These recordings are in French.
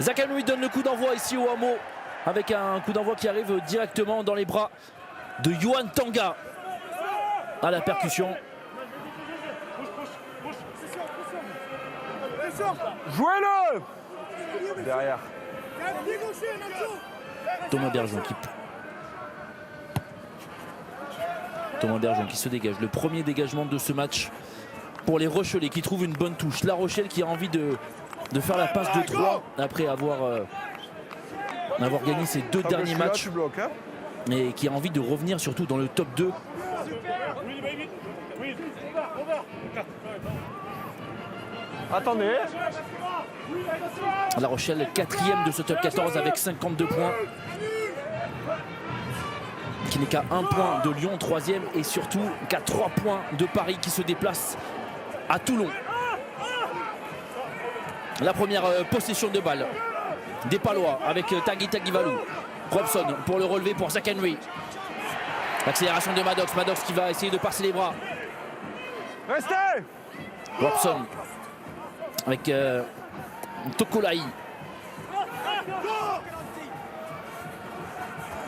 Zakanui donne le coup d'envoi ici au hameau, avec un coup d'envoi qui arrive directement dans les bras de Yohan Tanga à la percussion. Jouez-le derrière. Thomas Bergeon qui se dégage. Le premier dégagement de ce match pour les Rochelais qui trouvent une bonne touche. La Rochelle qui a envie de faire la passe de 3 après avoir gagné ses 2 derniers matchs. Et qui a envie de revenir surtout dans le top 2. Attendez. La Rochelle 4e de ce top 14 avec 52 points. Qui n'est qu'à 1 point de Lyon 3e et surtout qu'à 3 points de Paris qui se déplace à Toulon. La première possession de balle des Palois avec Tanguy Tagivalou. Robson pour le relever pour Zakanui. L'accélération de Maddox. Maddox qui va essayer de passer les bras. Restez. Robson avec Tokolaï.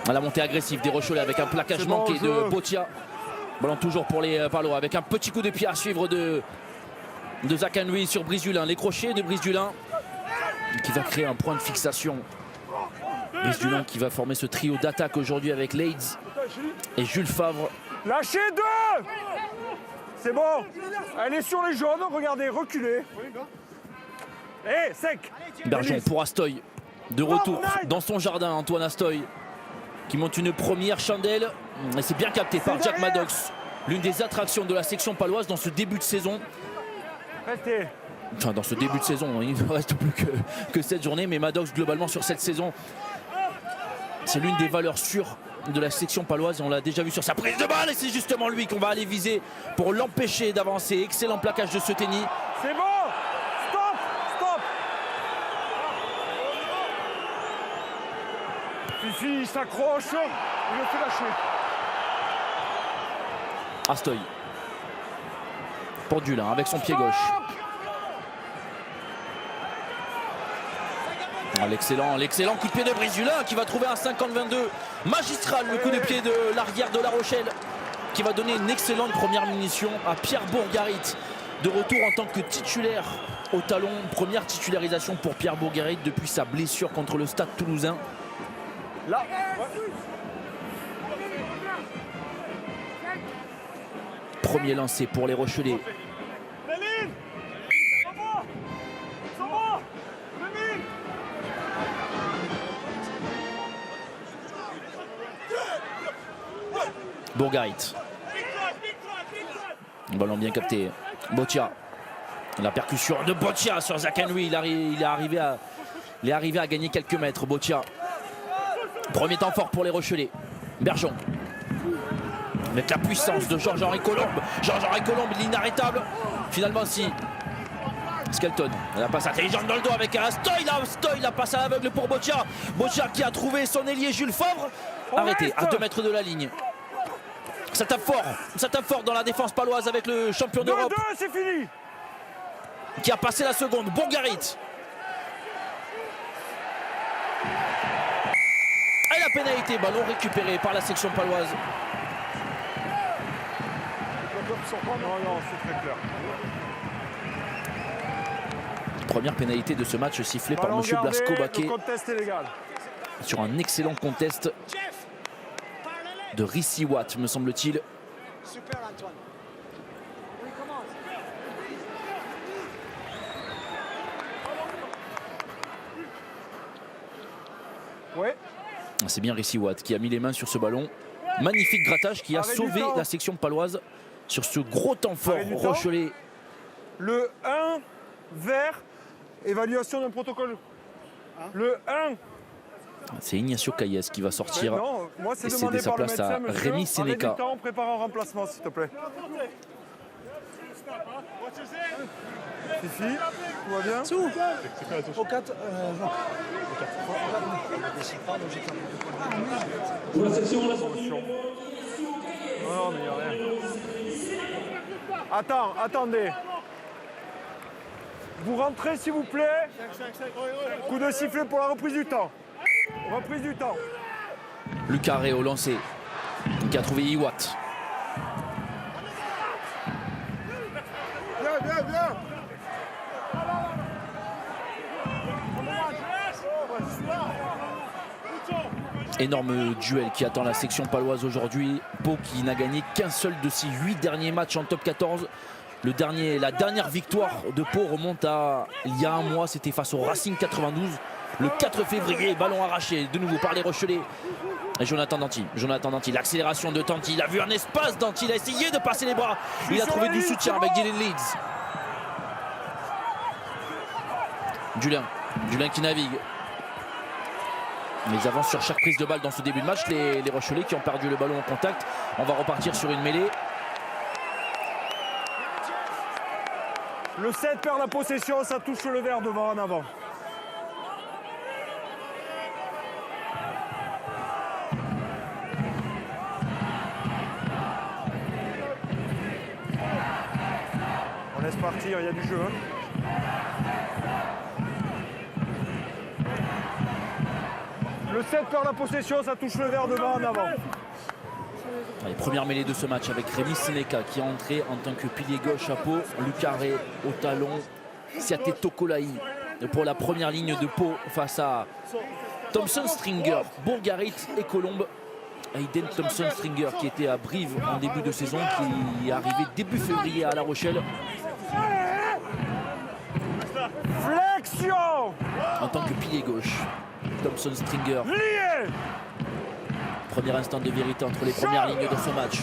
À la montée agressive des Rochelais avec un plaquage manqué de Botia. Ballon toujours pour les Palois avec un petit coup de pied à suivre de Zakanui sur Brisdulin. Les crochets de Brisdulin qui va créer un point de fixation. Brisdulin qui va former ce trio d'attaque aujourd'hui avec Leeds et Jules Favre. Lâchez deux. C'est bon. Elle est sur les jaunes. Regardez, reculez. Eh, sec. Bergeon pour Astoy. De retour dans son jardin, Antoine Astoy qui monte une première chandelle. Et c'est bien capté par Jack Maddox. L'une des attractions de la section paloise dans ce début de saison. Restez. Enfin, dans ce début de saison, il ne reste plus que 7 journées. Mais Maddox, globalement, sur cette saison, c'est l'une des valeurs sûres de la section paloise. Et on l'a déjà vu sur sa prise de balle. Et c'est justement lui qu'on va aller viser pour l'empêcher d'avancer. Excellent plaquage de Seteni. C'est bon. Stop. Stop. Fifi, il s'accroche. Il le fait lâcher. Astoy. Pour Dulin avec son pied gauche. L'excellent coup de pied de Brisdulin qui va trouver un 50-22 magistral. Le coup de pied de l'arrière de La Rochelle qui va donner une excellente première munition à Pierre Bourgarit. De retour en tant que titulaire au talon. Première titularisation pour Pierre Bourgarit depuis sa blessure contre le Stade Toulousain. Là. Premier lancé pour les Rochelais. Bourgarit. Ballon bien capté. Botia. La percussion de Botia sur Zakanui. Il est arrivé à gagner quelques mètres. Botia. Premier temps fort pour les Rochelais. Bergeon. Avec la puissance de Georges-Henri Colombe. Georges-Henri Colombe, l'inarrêtable. Finalement, si. Skelton. La passe intelligente dans le dos avec un Astoy. La passe à l'aveugle pour Botia. Botia qui a trouvé son ailier Jules Favre. Arrêté à 2 mètres de la ligne. Ça tape fort dans la défense paloise avec le champion d'Europe. C'est fini. Qui a passé la seconde. Bourgarit. Et la pénalité. Ballon récupéré par la section paloise. Non, c'est très clair. Première pénalité de ce match sifflée par M. Blasco-Baquet. Le contest est légal. Sur un excellent contest de Rissi Watt, me semble-t-il. Super Antoine. Ouais. C'est bien Rissi Watt qui a mis les mains sur ce ballon. Magnifique grattage qui a sauvé la section paloise sur ce gros temps fort Rochelais. Le 1 vert, évaluation d'un protocole. Le 1. C'est Ignacio Caillès qui va sortir et céder sa place à Rémi Sénéca. On prépare un remplacement, s'il te plaît. Fifi, tout va bien? Au 4, Pour la section, la sortie. Non, mais il n'y a rien. Attendez. Vous rentrez s'il vous plaît. Coup de sifflet pour la reprise du temps. Reprise du temps. Lucas Rey au lancer, qui a trouvé Iwat. Viens. Énorme duel qui attend la section paloise aujourd'hui. Pau qui n'a gagné qu'un seul de ses 8 derniers matchs en top 14. La dernière victoire de Pau remonte à il y a un mois, c'était face au Racing 92. Le 4 février, ballon arraché de nouveau par les Rochelais. Et Jonathan Danty, l'accélération de Danty, il a vu un espace, Danty, il a essayé de passer les bras. Il a trouvé du soutien avec Dylan Leeds. Julien qui navigue. Ils avancent sur chaque prise de balle dans ce début de match, les Rochelais qui ont perdu le ballon en contact. On va repartir sur une mêlée. Le 7 perd la possession, ça touche le verre devant en avant. On laisse partir, il y a du jeu. Le 7 perd la possession, ça touche le verre devant en avant. Allez, première mêlée de ce match avec Rémi Seneca qui est entré en tant que pilier gauche à Pau. Lucas Rey au talon. Siate Tokolaï pour la première ligne de Pau face à Thompson Stringer, Bourgarit et Colombe. Aiden Thompson Stringer qui était à Brive en début de saison, qui est arrivé début février à La Rochelle. Flexion En tant que pilier gauche, Thompson Stringer. Lié. Premier instant de vérité entre les premières lignes de ce match.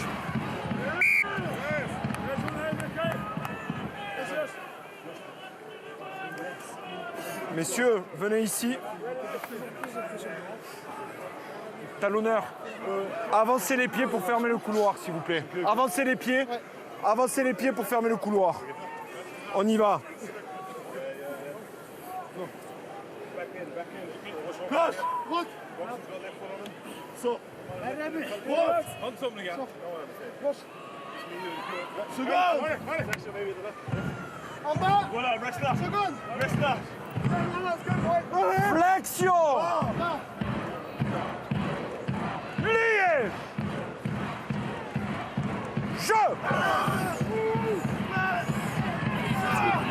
Messieurs, venez ici. Talonneur, avancez les pieds pour fermer le couloir, s'il vous plaît. Avancez les pieds. Avancez les pieds pour fermer le couloir. On y va. En bas. Voilà, reste là. Seconde. Reste là. Flexion. Lié. Jeu.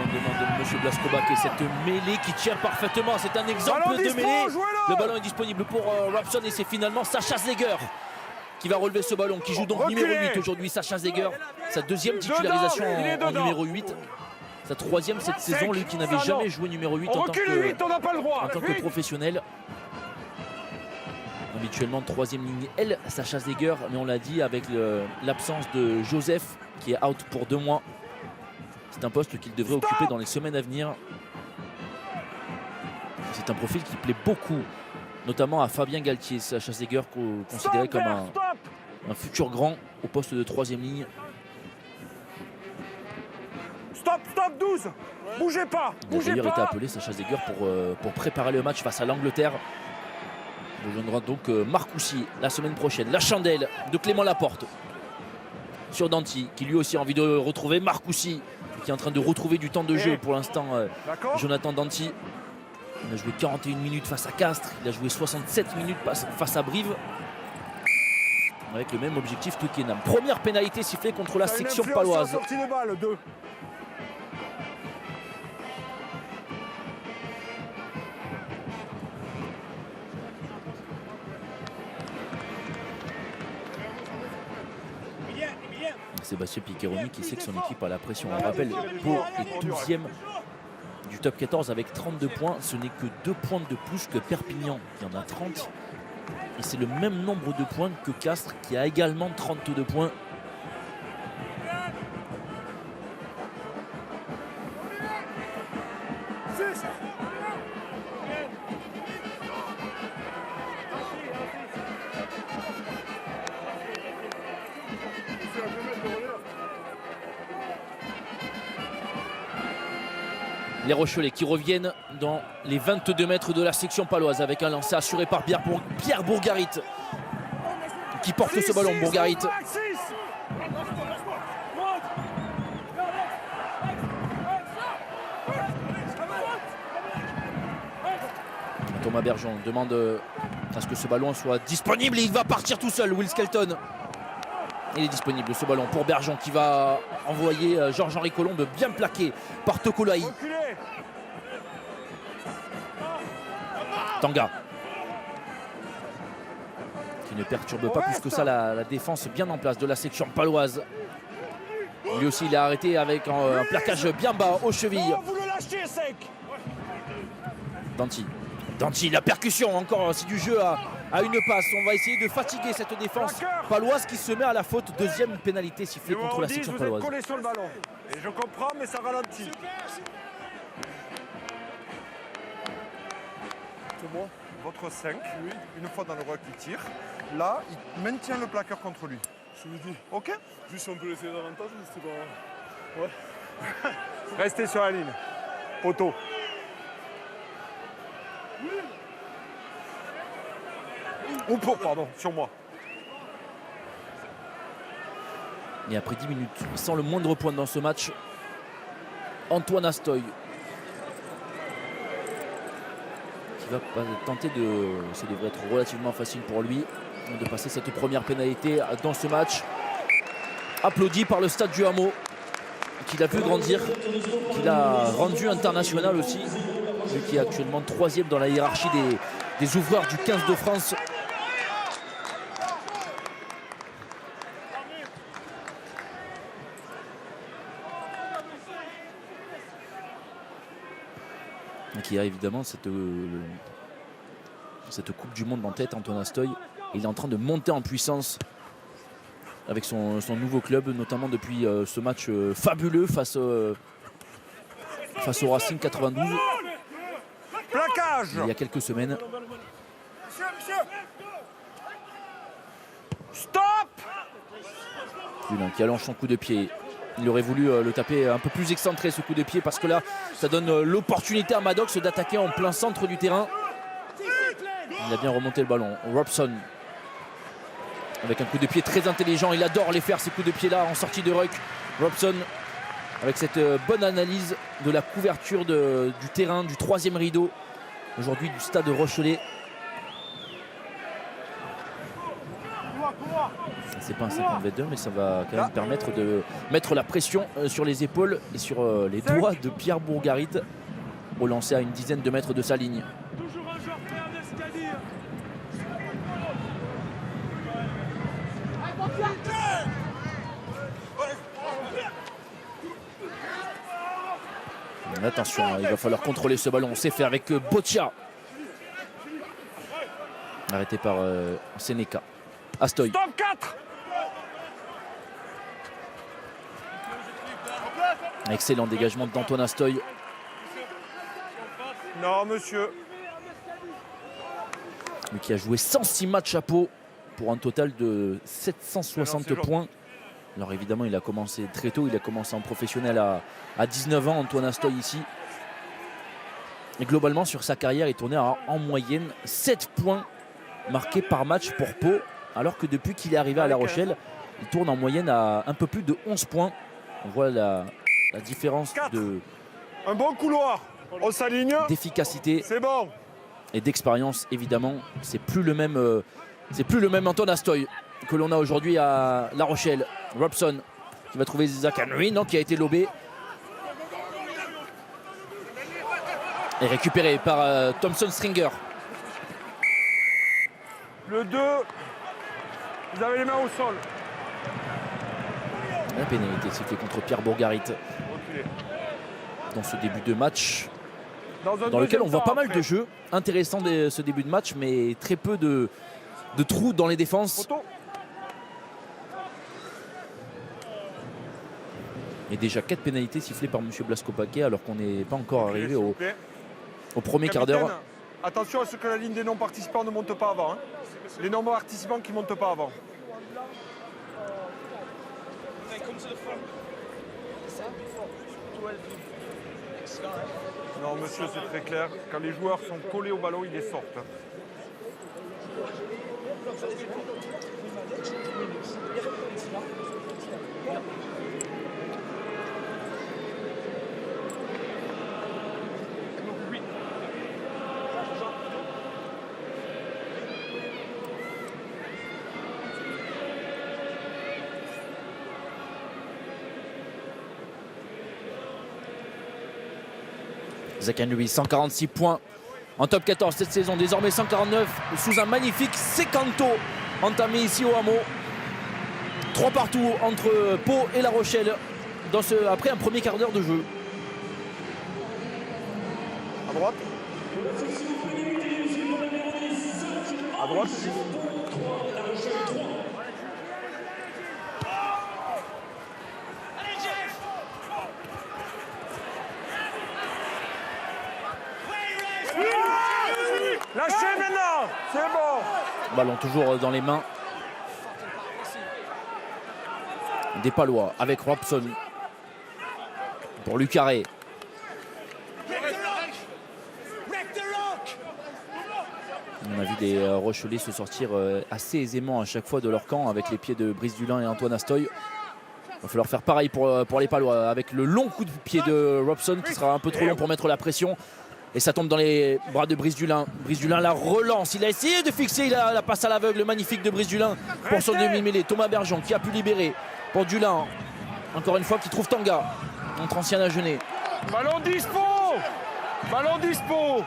On demande de M. Blaskovac et cette mêlée qui tient parfaitement. C'est un exemple Ballon de dispo, mêlée. jouez-le. Le ballon est disponible pour Robson et c'est finalement Sacha Zeger qui va relever ce ballon, qui joue donc Reculez. numéro 8 aujourd'hui. Sacha Zeger, sa deuxième titularisation Dedans, il est en dedans. numéro 8. Sa troisième cette Sec, saison, lui qui n'avait ça, jamais non. joué numéro 8 On en tant recule que, 8, on n'a pas le droit. en tant que Vite. professionnel. Habituellement troisième ligne L, Sacha Zeger, mais on l'a dit avec l'absence de Joseph qui est out pour 2 mois. C'est un poste qu'il devrait occuper dans les semaines à venir. C'est un profil qui plaît beaucoup, notamment à Fabien Galtier, Sacha Zeger considéré Stop, comme Vert, stop. un futur grand au poste de troisième ligne. Stop, 12. Bougez pas, Il a bougez d'ailleurs été pas. appelé, Sacha Zeger, pour préparer le match face à l'Angleterre. Il rejoindra donc Marcoussis la semaine prochaine. La chandelle de Clément Laporte sur Danty, qui lui aussi a envie de retrouver Marcoussis, qui est en train de retrouver du temps de jeu pour l'instant. D'accord. Jonathan Danty, il a joué 41 minutes face à Castres, il a joué 67 minutes face à Brive. Avec le même objectif Twickenham. Première pénalité sifflée contre la T'as une section influence sur la paloise. sortie de balle, 2. Sébastien Piccheroni qui sait que son équipe a la pression. On rappelle, Pau est 12e du top 14 avec 32 points. Ce n'est que 2 points de plus que Perpignan qui en a 30. Et c'est le même nombre de points que Castres qui a également 32 points. Les Rochelais qui reviennent dans les 22 mètres de la section paloise avec un lancer assuré par Pierre Bourgarit qui porte ce ballon. Bourgarit Thomas Bergeon demande à ce que ce ballon soit disponible et il va partir tout seul. Will Skelton. Il est disponible ce ballon pour Bergeon qui va envoyer Georges-Henri Colombe bien plaqué par Tokolaï. Tanga. Qui ne perturbe pas plus que ça la défense bien en place de la section paloise. Lui aussi il est arrêté avec un plaquage bien bas aux chevilles. Vous le lâchez sec. Danti, la percussion encore, c'est du jeu à une passe. On va essayer de fatiguer cette défense paloise qui se met à la faute. Deuxième pénalité sifflée contre la section paloise. Vous êtes collé sur le ballon. Et je comprends, mais ça ralentit. C'est moi. Votre 5, une fois dans le ruck, il tire. Là, il maintient le plaqueur contre lui. Je vous dis. Ok. Juste si on peut laisser davantage, mais c'était pas. Ouais. Restez sur la ligne. Poteau. Pardon, sur moi. Et après 10 minutes, sans le moindre point dans ce match, Antoine Astoy qui va tenter de... Ça devrait être relativement facile pour lui de passer cette première pénalité dans ce match. Applaudi par le stade du Hameau, qu'il a vu grandir, qu'il a rendu international aussi, lui qui est actuellement 3e dans la hiérarchie des ouvreurs du 15 de France. Qui a évidemment cette Coupe du Monde en tête, Antoine Astoy. Il est en train de monter en puissance avec son nouveau club, notamment depuis ce match fabuleux face au Racing 92. Plaquage. Il y a quelques semaines. Stop. Qui allonge son coup de pied. Il aurait voulu le taper un peu plus excentré ce coup de pied parce que là ça donne l'opportunité à Maddox d'attaquer en plein centre du terrain. Il a bien remonté le ballon. Robson avec un coup de pied très intelligent. Il adore les faire ces coups de pied là en sortie de ruck. Robson avec cette bonne analyse de la couverture du terrain, du 3e rideau aujourd'hui du stade Rochelais. C'est pas un 50-22 mais ça va quand même permettre de mettre la pression sur les épaules et sur les doigts de Pierre Bourgarit au lancer à une dizaine de mètres de sa ligne. Attention, il va falloir contrôler ce ballon. C'est fait avec Boccia. Arrêté par Seneca. Astoy. Stop 4. Excellent dégagement d'Antoine Astoy. Non, monsieur. Lui qui a joué 106 matchs à Pau pour un total de 760 points. Alors évidemment, il a commencé très tôt. Il a commencé en professionnel à 19 ans, Antoine Astoy ici. Et globalement, sur sa carrière, il tournait à en moyenne 7 points marqués par match pour Pau. Alors que depuis qu'il est arrivé à La Rochelle, il tourne en moyenne à un peu plus de 11 points. On voit la différence Un bon couloir. On s'aligne. d'efficacité C'est bon. et d'expérience. Évidemment, c'est plus le même Antoine Astoy que l'on a aujourd'hui à La Rochelle. Robson qui va trouver Zach Henry, non, qui a été lobé. Et récupéré par Thompson Stringer. Le 2. Vous avez les mains au sol. La pénalité sifflée contre Pierre Bourgarit dans ce début de match. Dans lequel on voit pas mal de jeux intéressants ce début de match, mais très peu de trous dans les défenses. Et déjà 4 pénalités sifflées par M. Blasco-Paquet alors qu'on n'est pas encore arrivé au premier quart d'heure. Attention à ce que la ligne des non-participants ne monte pas avant. Hein. Les non-participants qui ne montent pas avant. Non, monsieur, c'est très clair. Quand les joueurs sont collés au ballon, ils les sortent. Zach Henry, 146 points en top 14 cette saison, désormais 149 sous un magnifique Secanto entamé ici au Hameau. 3 partout entre Pau et La Rochelle après un premier quart d'heure de jeu. À droite. À droite. Lâchez maintenant, c'est bon. Ballon toujours dans les mains des Palois avec Robson pour Lucaré. On a vu des Rochelais se sortir assez aisément à chaque fois de leur camp avec les pieds de Brice Dulin et Antoine Astoy. Il va falloir faire pareil pour les Palois avec le long coup de pied de Robson qui sera un peu trop long pour mettre la pression. Et ça tombe dans les bras de Brice Dulin. Brice Dulin la relance. Il a essayé de fixer la passe à l'aveugle magnifique de Brice Dulin pour son demi-mêlée. Thomas Bergeon qui a pu libérer pour Dulin. Encore une fois qui trouve Tanga, notre ancien Agenais. Ballon dispo. Ballon dispo.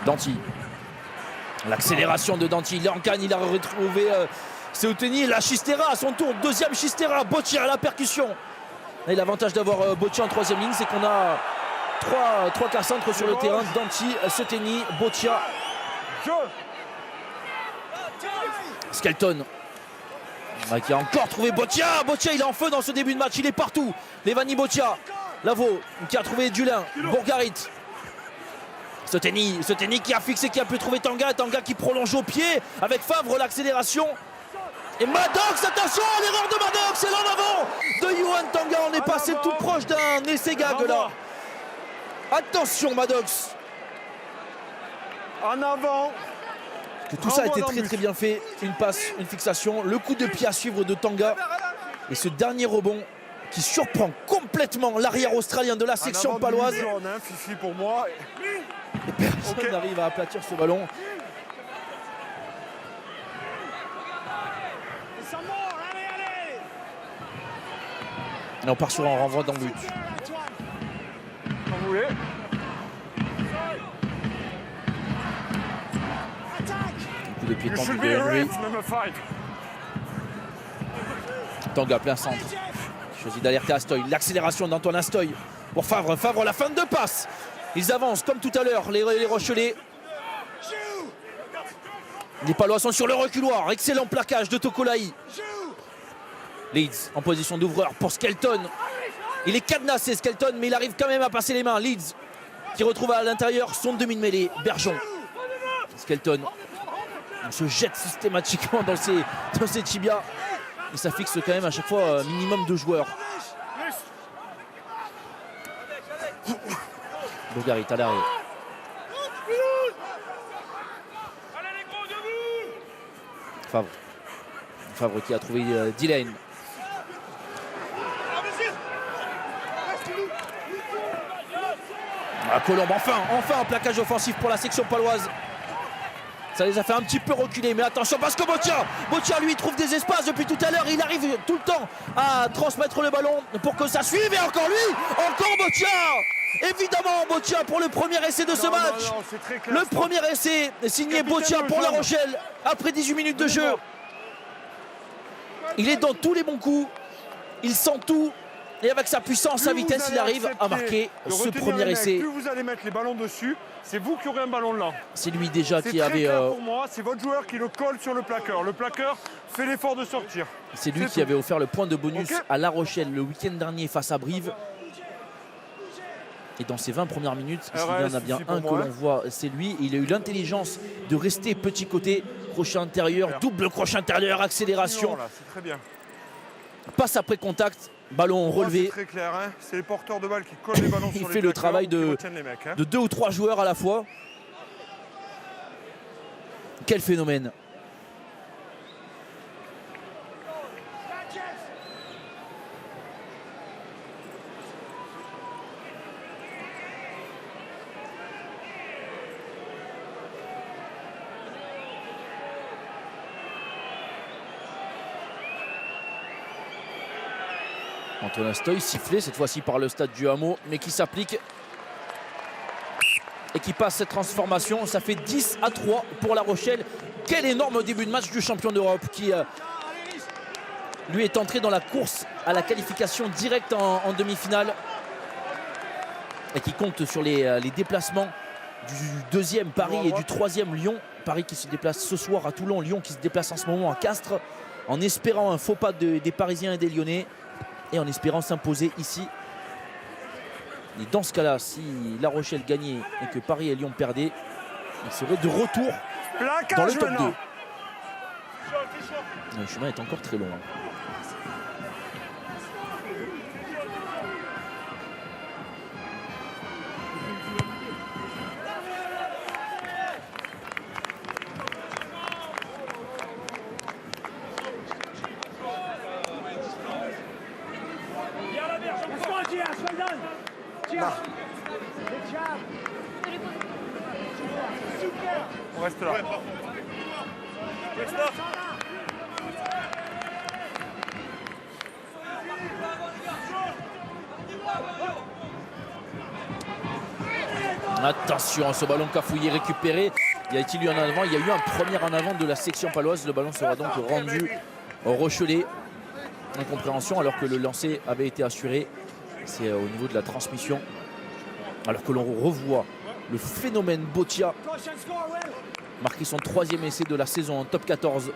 Danty. L'accélération de Danty. Lancagne, il a retrouvé Seouteni. La Chistera à son tour. Deuxième Chistera. Boccia à la percussion. Et l'avantage d'avoir Boccia en troisième ligne, c'est qu'on a trois quarts centres sur le terrain. Danty, Seouteni, Boccia. Skelton. Qui a encore trouvé Boccia. Boccia, il est en feu dans ce début de match. Il est partout. Levani Boccia. Lavaux qui a trouvé Dulin. Bourgarit. Seouteni qui a fixé, qui a pu trouver Tanga. Tanga qui prolonge au pied avec Favre, l'accélération. Et Maddox, attention, l'erreur de Maddox, c'est là en avant de Yohan Tanga. On est passé tout proche d'un essai gag là. Attention Maddox. En avant. Que tout ça a été très bien fait. Une passe, une fixation, le coup de pied à suivre de Tanga. Et ce dernier rebond qui surprend complètement l'arrière australien de la section paloise. Fifi pour moi. Et personne n'arrive à aplatir ce ballon. Et on part sur un renvoi dans le but. Quand vous voulez. Un coup de pied tenté de Henry. Tanga plein centre. Il choisit d'alerter Astoy. L'accélération d'Antoine Astoy pour Favre. Favre, la fin de passe. Ils avancent comme tout à l'heure, les Rochelais. Les Palois sont sur le reculoir. Excellent plaquage de Tokolaï. Leeds en position d'ouvreur pour Skelton. Il est cadenassé Skelton, mais il arrive quand même à passer les mains. Leeds qui retrouve à l'intérieur son demi-mêlée. Bergeon. Skelton. On se jette systématiquement dans ses tibias. Et ça fixe quand même à chaque fois minimum 2 joueurs. Bourgarit à l'arrêt. Favre qui a trouvé Dylan. Colombe, enfin un plaquage offensif pour la section paloise. Ça les a fait un petit peu reculer, mais attention parce que Boccia lui trouve des espaces depuis tout à l'heure. Il arrive tout le temps à transmettre le ballon pour que ça suive. Et encore Boccia. Évidemment Boccia pour le premier essai de ce match. Le premier essai signé Boccia pour La Rochelle après 18 minutes de jeu. Il est dans tous les bons coups. Il sent tout. Et avec sa puissance, sa vitesse, il arrive à marquer ce premier essai. Plus vous allez mettre les ballons dessus, c'est vous qui aurez un ballon là. C'est lui déjà qui très avait... clair pour moi, c'est votre joueur qui le colle sur le plaqueur. Le plaqueur fait l'effort de sortir. C'est lui qui avait offert le point de bonus à La Rochelle le week-end dernier face à Brive. Et dans ses 20 premières minutes, s'il y en a bien un que l'on voit, c'est lui. Il a eu l'intelligence de rester petit côté, crochet intérieur, double crochet intérieur, accélération. C'est très bien. Passe après contact, ballon relevé. C'est très clair, hein, c'est les porteurs de balles qui collent les ballons sur les Il fait le travail de 2 ou 3 joueurs à la fois. Quel phénomène. Antoine Astoy, sifflé cette fois-ci par le stade du Hameau, mais qui s'applique et qui passe cette transformation. Ça fait 10-3 pour La Rochelle. Quel énorme début de match du champion d'Europe qui lui est entré dans la course à la qualification directe en demi-finale et qui compte sur les déplacements du deuxième Paris et du troisième Lyon. Paris qui se déplace ce soir à Toulon, Lyon qui se déplace en ce moment à Castres, en espérant un faux pas des Parisiens et des Lyonnais et en espérant s'imposer ici. Et dans ce cas-là, si La Rochelle gagnait et que Paris et Lyon perdaient, il serait de retour dans le top 2. Le chemin est encore très long. On reste là. Attention à ce ballon cafouillé récupéré. Y a-t-il eu un avant? Il y a eu un premier en avant de la section paloise. Le ballon sera donc rendu au Rochelais. Incompréhension alors que le lancer avait été assuré. C'est au niveau de la transmission. Alors que l'on revoit le phénomène Botia marquer son 3e essai de la saison en top 14.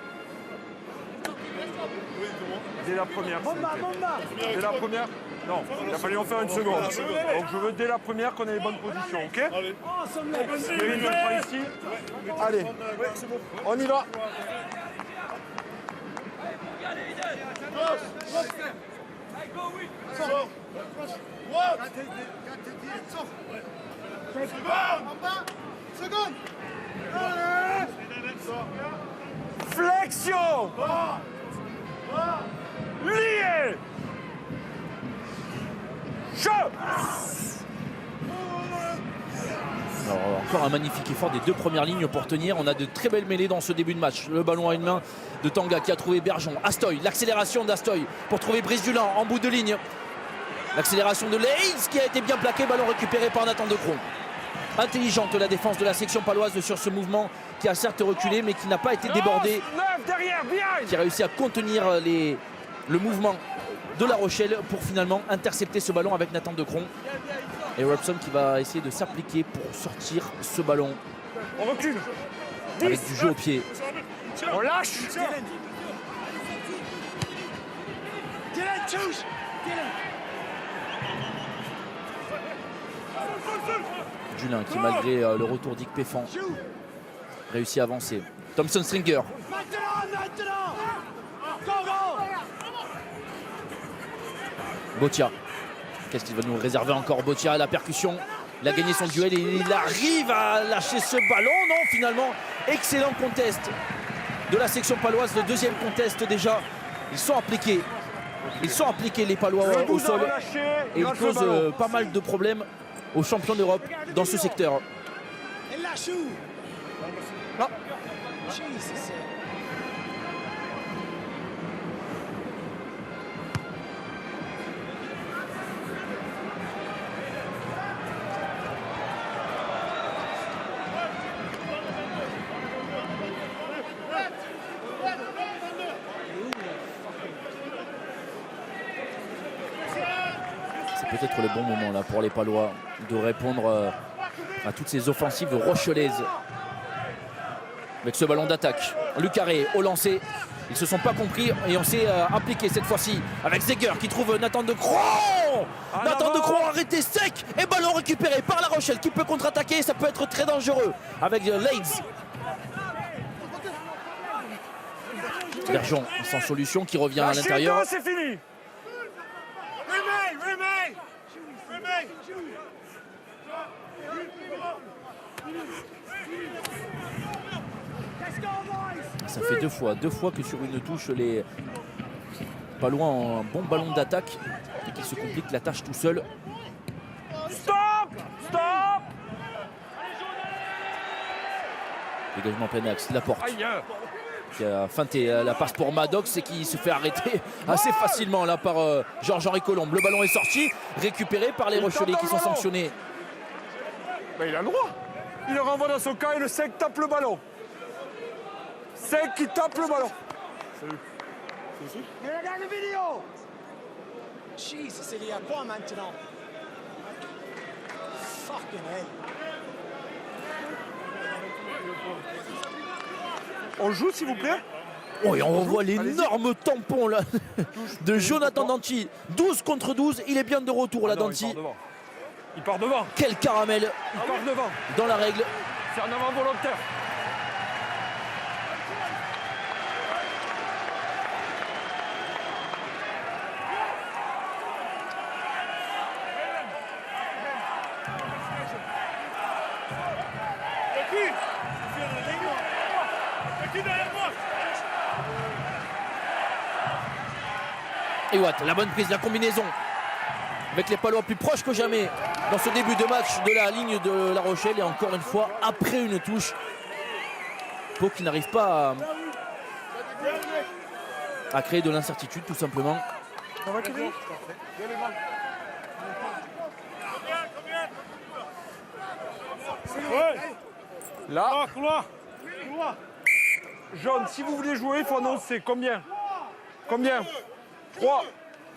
Dès la première. Dès la première. Non, il a fallu en faire une seconde. Donc je veux dès la première qu'on ait les bonnes positions, ok? Kevin, je prends ici. Allez, on y va. Flexion. Lié. Jeu. Alors, encore un magnifique effort des deux premières lignes pour tenir. On a de très belles mêlées dans ce début de match. Le ballon à une main de Tanga qui a trouvé Bergeon. Astoy, l'accélération d'Astoy pour trouver Brice Dulin en bout de ligne. L'accélération de Leïs qui a été bien plaqué. Ballon récupéré par Nathan Decron. Intelligente la défense de la section paloise sur ce mouvement qui a certes reculé mais qui n'a pas été débordé. Qui a réussi à contenir le mouvement de La Rochelle pour finalement intercepter ce ballon avec Nathan Decron. Et Robson qui va essayer de s'appliquer pour sortir ce ballon. On recule. Avec du jeu au pied. On lâche. Dulin qui malgré le retour d'Yves Péfan réussit à avancer. Thompson Stringer. Botia. Qu'est-ce qu'il va nous réserver encore? Botia à la percussion. Il a gagné son duel et il arrive à lâcher ce ballon. Non, finalement, excellent contest de la section paloise. Le deuxième contest déjà. Ils sont appliqués. Ils sont appliqués les Palois au sol. Et ils causent pas mal de problèmes aux champions d'Europe dans ce secteur. Non. C'est peut-être le bon moment là pour les Palois de répondre à toutes ces offensives rochelaises. Avec ce ballon d'attaque, Lucaré au lancer. Ils ne se sont pas compris et on s'est impliqué cette fois-ci avec Zeger qui trouve Nathan Decron. Nathan Decron arrêté sec et ballon récupéré par La Rochelle qui peut contre-attaquer. Ça peut être très dangereux avec Leeds. Bergeon sans solution qui revient à l'intérieur. C'est fini. Ça fait deux fois que sur une touche les Palois ont un bon ballon d'attaque et qui se complique la tâche tout seul. Stop. Dégagement plein axe, Laporte. qui a feinté la passe pour Maddox et qui se fait arrêter assez facilement là par Georges-Henri Colombe. Le ballon est sorti, récupéré par les Rochelais qui sont sanctionnés. Ben, il a le droit. Il le renvoie dans son camp et le Sec tape le ballon. Sec qui tape le ballon. Mais regarde la vidéo. Jesus, c'est lié à quoi maintenant? Fucking hell. On joue s'il vous plaît? Oh, et on voit l'énorme tampon là de Jonathan Danty. 12 contre 12, il est bien de retour là, Danty. Il part devant. Quel caramel Il part devant. dans la règle. C'est un avant volontaire. Et Watt, la bonne prise, la combinaison avec les Palois plus proches que jamais dans ce début de match de la ligne de La Rochelle. Et encore une fois, après une touche, Pau qui n'arrive pas à créer de l'incertitude tout simplement. Là, jaune, si vous voulez jouer, il faut annoncer combien? Combien? 3.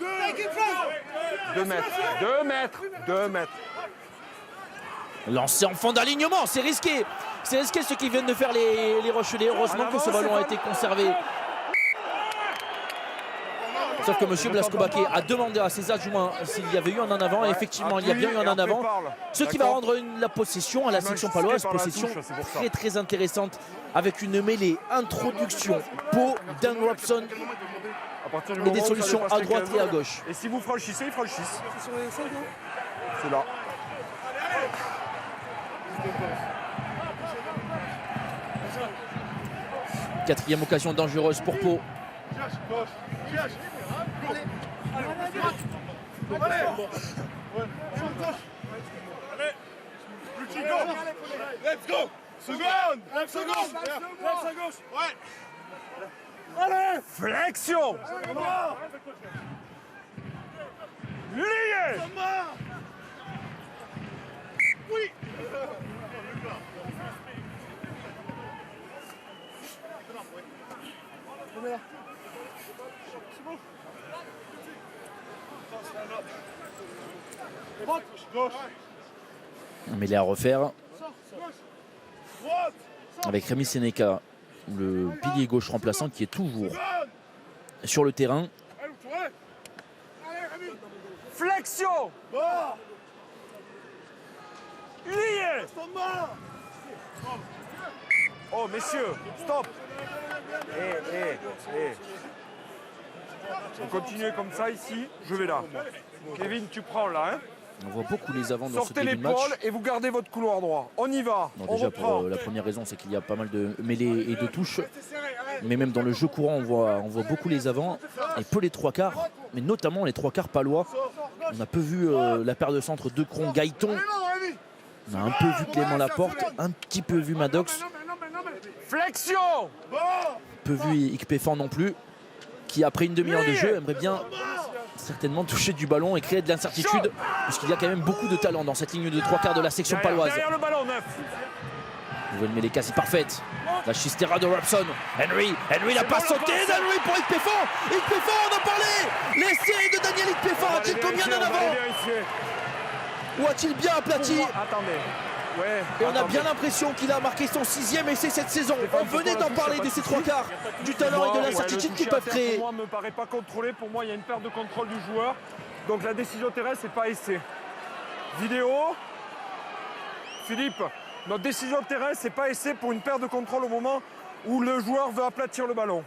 2 mètres. 2 mètres. 2 mètres. Lancé en fond d'alignement, c'est risqué. C'est risqué ce qu'ils viennent de faire les Rochelais. Heureusement que ce ballon a été conservé. Sauf que M. Blasco-Baquet a demandé à ses adjoints s'il y avait eu un en avant. Et effectivement, il y a bien eu un en avant. Ce qui va rendre la possession à la section paloise. Possession très intéressante avec une mêlée, introduction, Pau, Dan Robson et des solutions à droite et à gauche. Et si vous franchissez, ils franchissent. C'est là. Quatrième occasion dangereuse pour Pau. Let's go! Seconde! Lève sa gauche! Ouais! Allez! Flexion! Lié! Oui! Un mêlée à refaire avec Rémi Sénéca, le pilier gauche remplaçant qui est toujours sur le terrain. Flexion! Lié! Oh messieurs, stop! On continue comme ça ici, je vais là. Kevin, tu prends là. Hein. On voit beaucoup les avants dans ce Sortez début de match. l'épaule et vous gardez votre couloir droit. On y va. Non, on déjà reprend. pour la première raison, c'est qu'il y a pas mal de mêlées et de touches. Mais même dans le jeu courant, on voit beaucoup les avants et peu les trois quarts, mais notamment les trois quarts palois. On a peu vu la paire de centre de Cron Gaëton. On a un peu vu Clément Laporte, un petit peu vu Maddox. Flexion! Peu vu Ikpefan non plus, qui après une demi-heure de jeu aimerait bien certainement toucher du ballon et créer de l'incertitude, puisqu'il y a quand même beaucoup de talent dans cette ligne de trois quarts de la section paloise. Derrière le ballon, 9. Nouvelle mêlée quasi parfaite. La chistera de Robson. Henry la passe sautée d'Henry pour Ikpefan. Ikpefan, on en parlait. L'essai de Daniel Ikpefan a-t-il combien d'en avant? Ou a-t-il bien aplati? Attendez. Ouais, et on a bien l'impression qu'il a marqué son 6e essai cette saison. On venait d'en parler de ces trois quarts, du talent et de l'incertitude qu'ils peuvent créer. Pour moi, ne me paraît pas contrôlé. Pour moi, il y a une perte de contrôle du joueur. Donc la décision terrestre, c'est pas essai. Vidéo. Philippe, notre décision terrestre, c'est pas essai pour une perte de contrôle au moment où le joueur veut aplatir le ballon.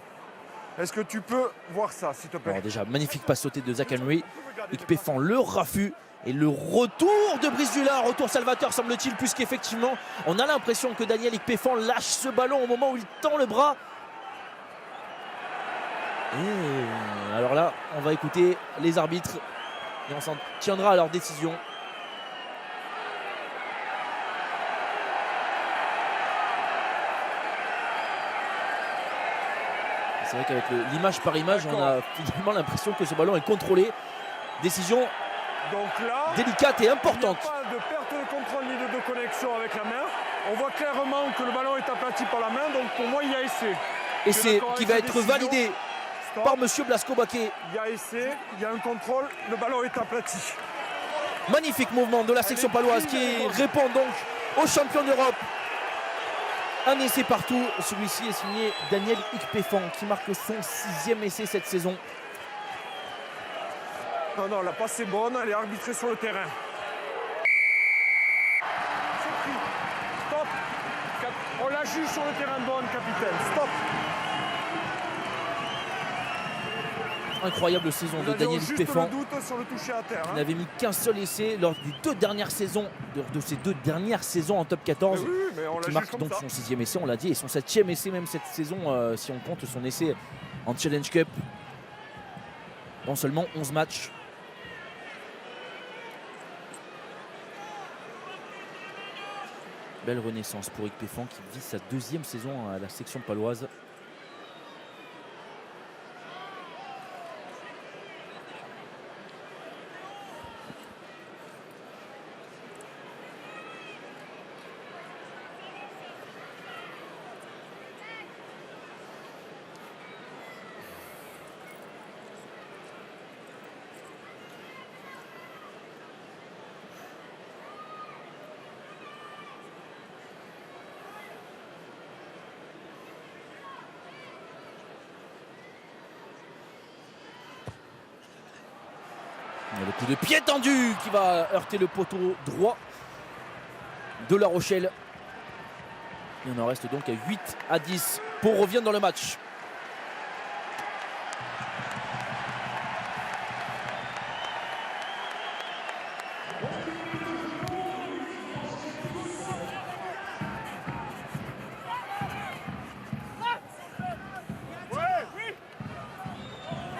Est-ce que tu peux voir ça, s'il te plaît? Alors déjà, magnifique passe sautée de Zach Henry. Ikpefan le raffut. Et le retour de Brisula, retour salvateur semble-t-il, puisqu'effectivement, on a l'impression que Daniel Ikpefan lâche ce ballon au moment où il tend le bras. Et alors là, on va écouter les arbitres et on s'en tiendra à leur décision. C'est vrai qu'avec l'image par image, on a finalement l'impression que ce ballon est contrôlé. Décision Donc là, délicate et importante. il n'y a pas de perte de contrôle ni de connexion avec la main. On voit clairement que le ballon est aplati par la main, donc pour moi il y a essai. Essai qui va être décision. validé Stop. par monsieur Blasco Baquet. Il y a essai, il y a un contrôle, le ballon est aplati. Magnifique mouvement de la section paloise qui répond donc aux champions d'Europe. Un essai partout. Celui-ci est signé Daniel Ikpefan qui marque son 6e essai cette saison. Non, la passe est bonne, elle est arbitrée sur le terrain. C'est pris. Stop. On la juge sur le terrain bonne, capitaine. Stop. Incroyable saison Nous de avions Daniel juste Ikpefan. le doute sur le toucher à terre. Il n'avait mis qu'un seul essai lors des 2 dernières saisons, de ses 2 dernières saisons en top 14. Mais oui, mais on la Qui juge marque comme donc ça. son 6e essai, on l'a dit, et son 7e essai même cette saison, si on compte son essai en Challenge Cup. En seulement 11 matchs. Belle renaissance pour Ikpefan qui vit sa 2e saison à la section paloise. Le coup de pied tendu qui va heurter le poteau droit de La Rochelle. Et on en reste donc à 8-10 pour revenir dans le match.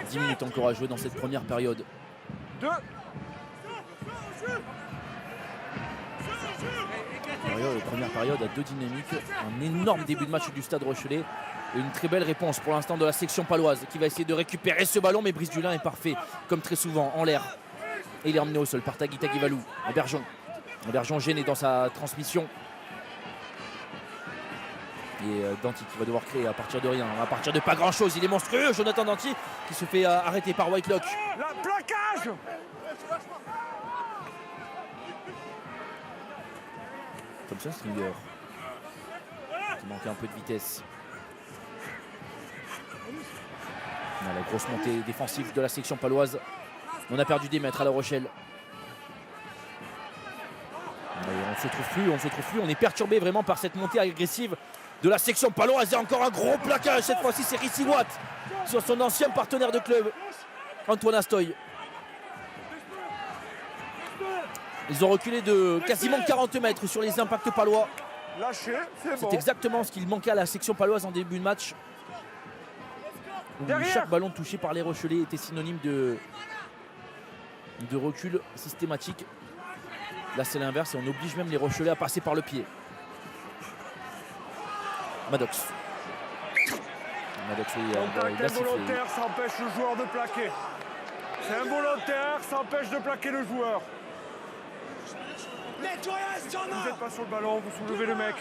« 10 minutes encore à jouer dans cette première période. » Première période à 2 dynamiques, un énorme début de match du Stade Rochelais et une très belle réponse pour l'instant de la section paloise qui va essayer de récupérer ce ballon, mais Brice Dulin est parfait comme très souvent en l'air et il est emmené au sol par Tanguy Taguivalou. Bergeon gêné dans sa transmission et Danty qui va devoir créer à partir de rien, à partir de pas grand chose. Il est monstrueux, Jonathan Danty qui se fait arrêter par Whitelock. La plaquage. Thompson Stringer qui manquait un peu de vitesse. On a la grosse montée défensive de la section paloise. On a perdu des mètres à La Rochelle. On ne se trouve plus, on est perturbé vraiment par cette montée agressive de la section paloise. Et encore un gros plaquage, cette fois-ci c'est Rissi Watt sur son ancien partenaire de club, Antoine Astoy. Ils ont reculé de quasiment 40 mètres sur les impacts palois. Lâché, c'est bon. C'est exactement ce qu'il manquait à la section paloise en début de match. Où chaque ballon touché par les Rochelais était synonyme de recul systématique. Là c'est l'inverse et on oblige même les Rochelais à passer par le pied. Maddox. Contact involontaire, ça empêche le joueur de plaquer. C'est involontaire, ça empêche de plaquer le joueur. Vous n'êtes pas sur le ballon, vous soulevez le mec.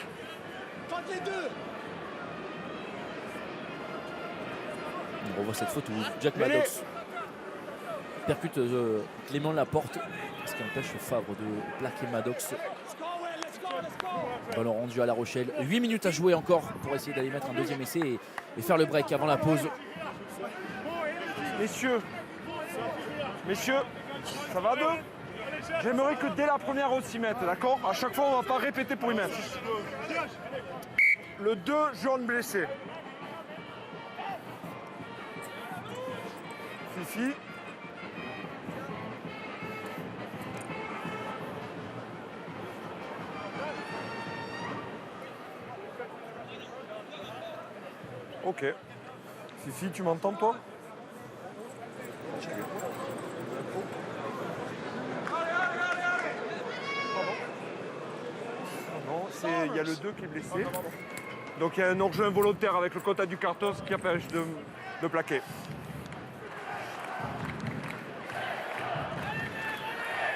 On revoit cette faute où Jack Maddox percute Clément Laporte, ce qui empêche Favre de plaquer Maddox. Ballon rendu à La Rochelle. 8 minutes à jouer encore pour essayer d'aller mettre un deuxième essai et faire le break avant la pause. Messieurs, ça va deux? J'aimerais que dès la première on s'y mette, d'accord? À chaque fois on va pas répéter pour y mettre. Le 2 jaune blessé. Fifi. Ok. Fifi, tu m'entends toi? Non, il y a le 2 qui est blessé. Donc il y a un hors-jeu involontaire avec le quota du carton, ce qui empêche de plaquer.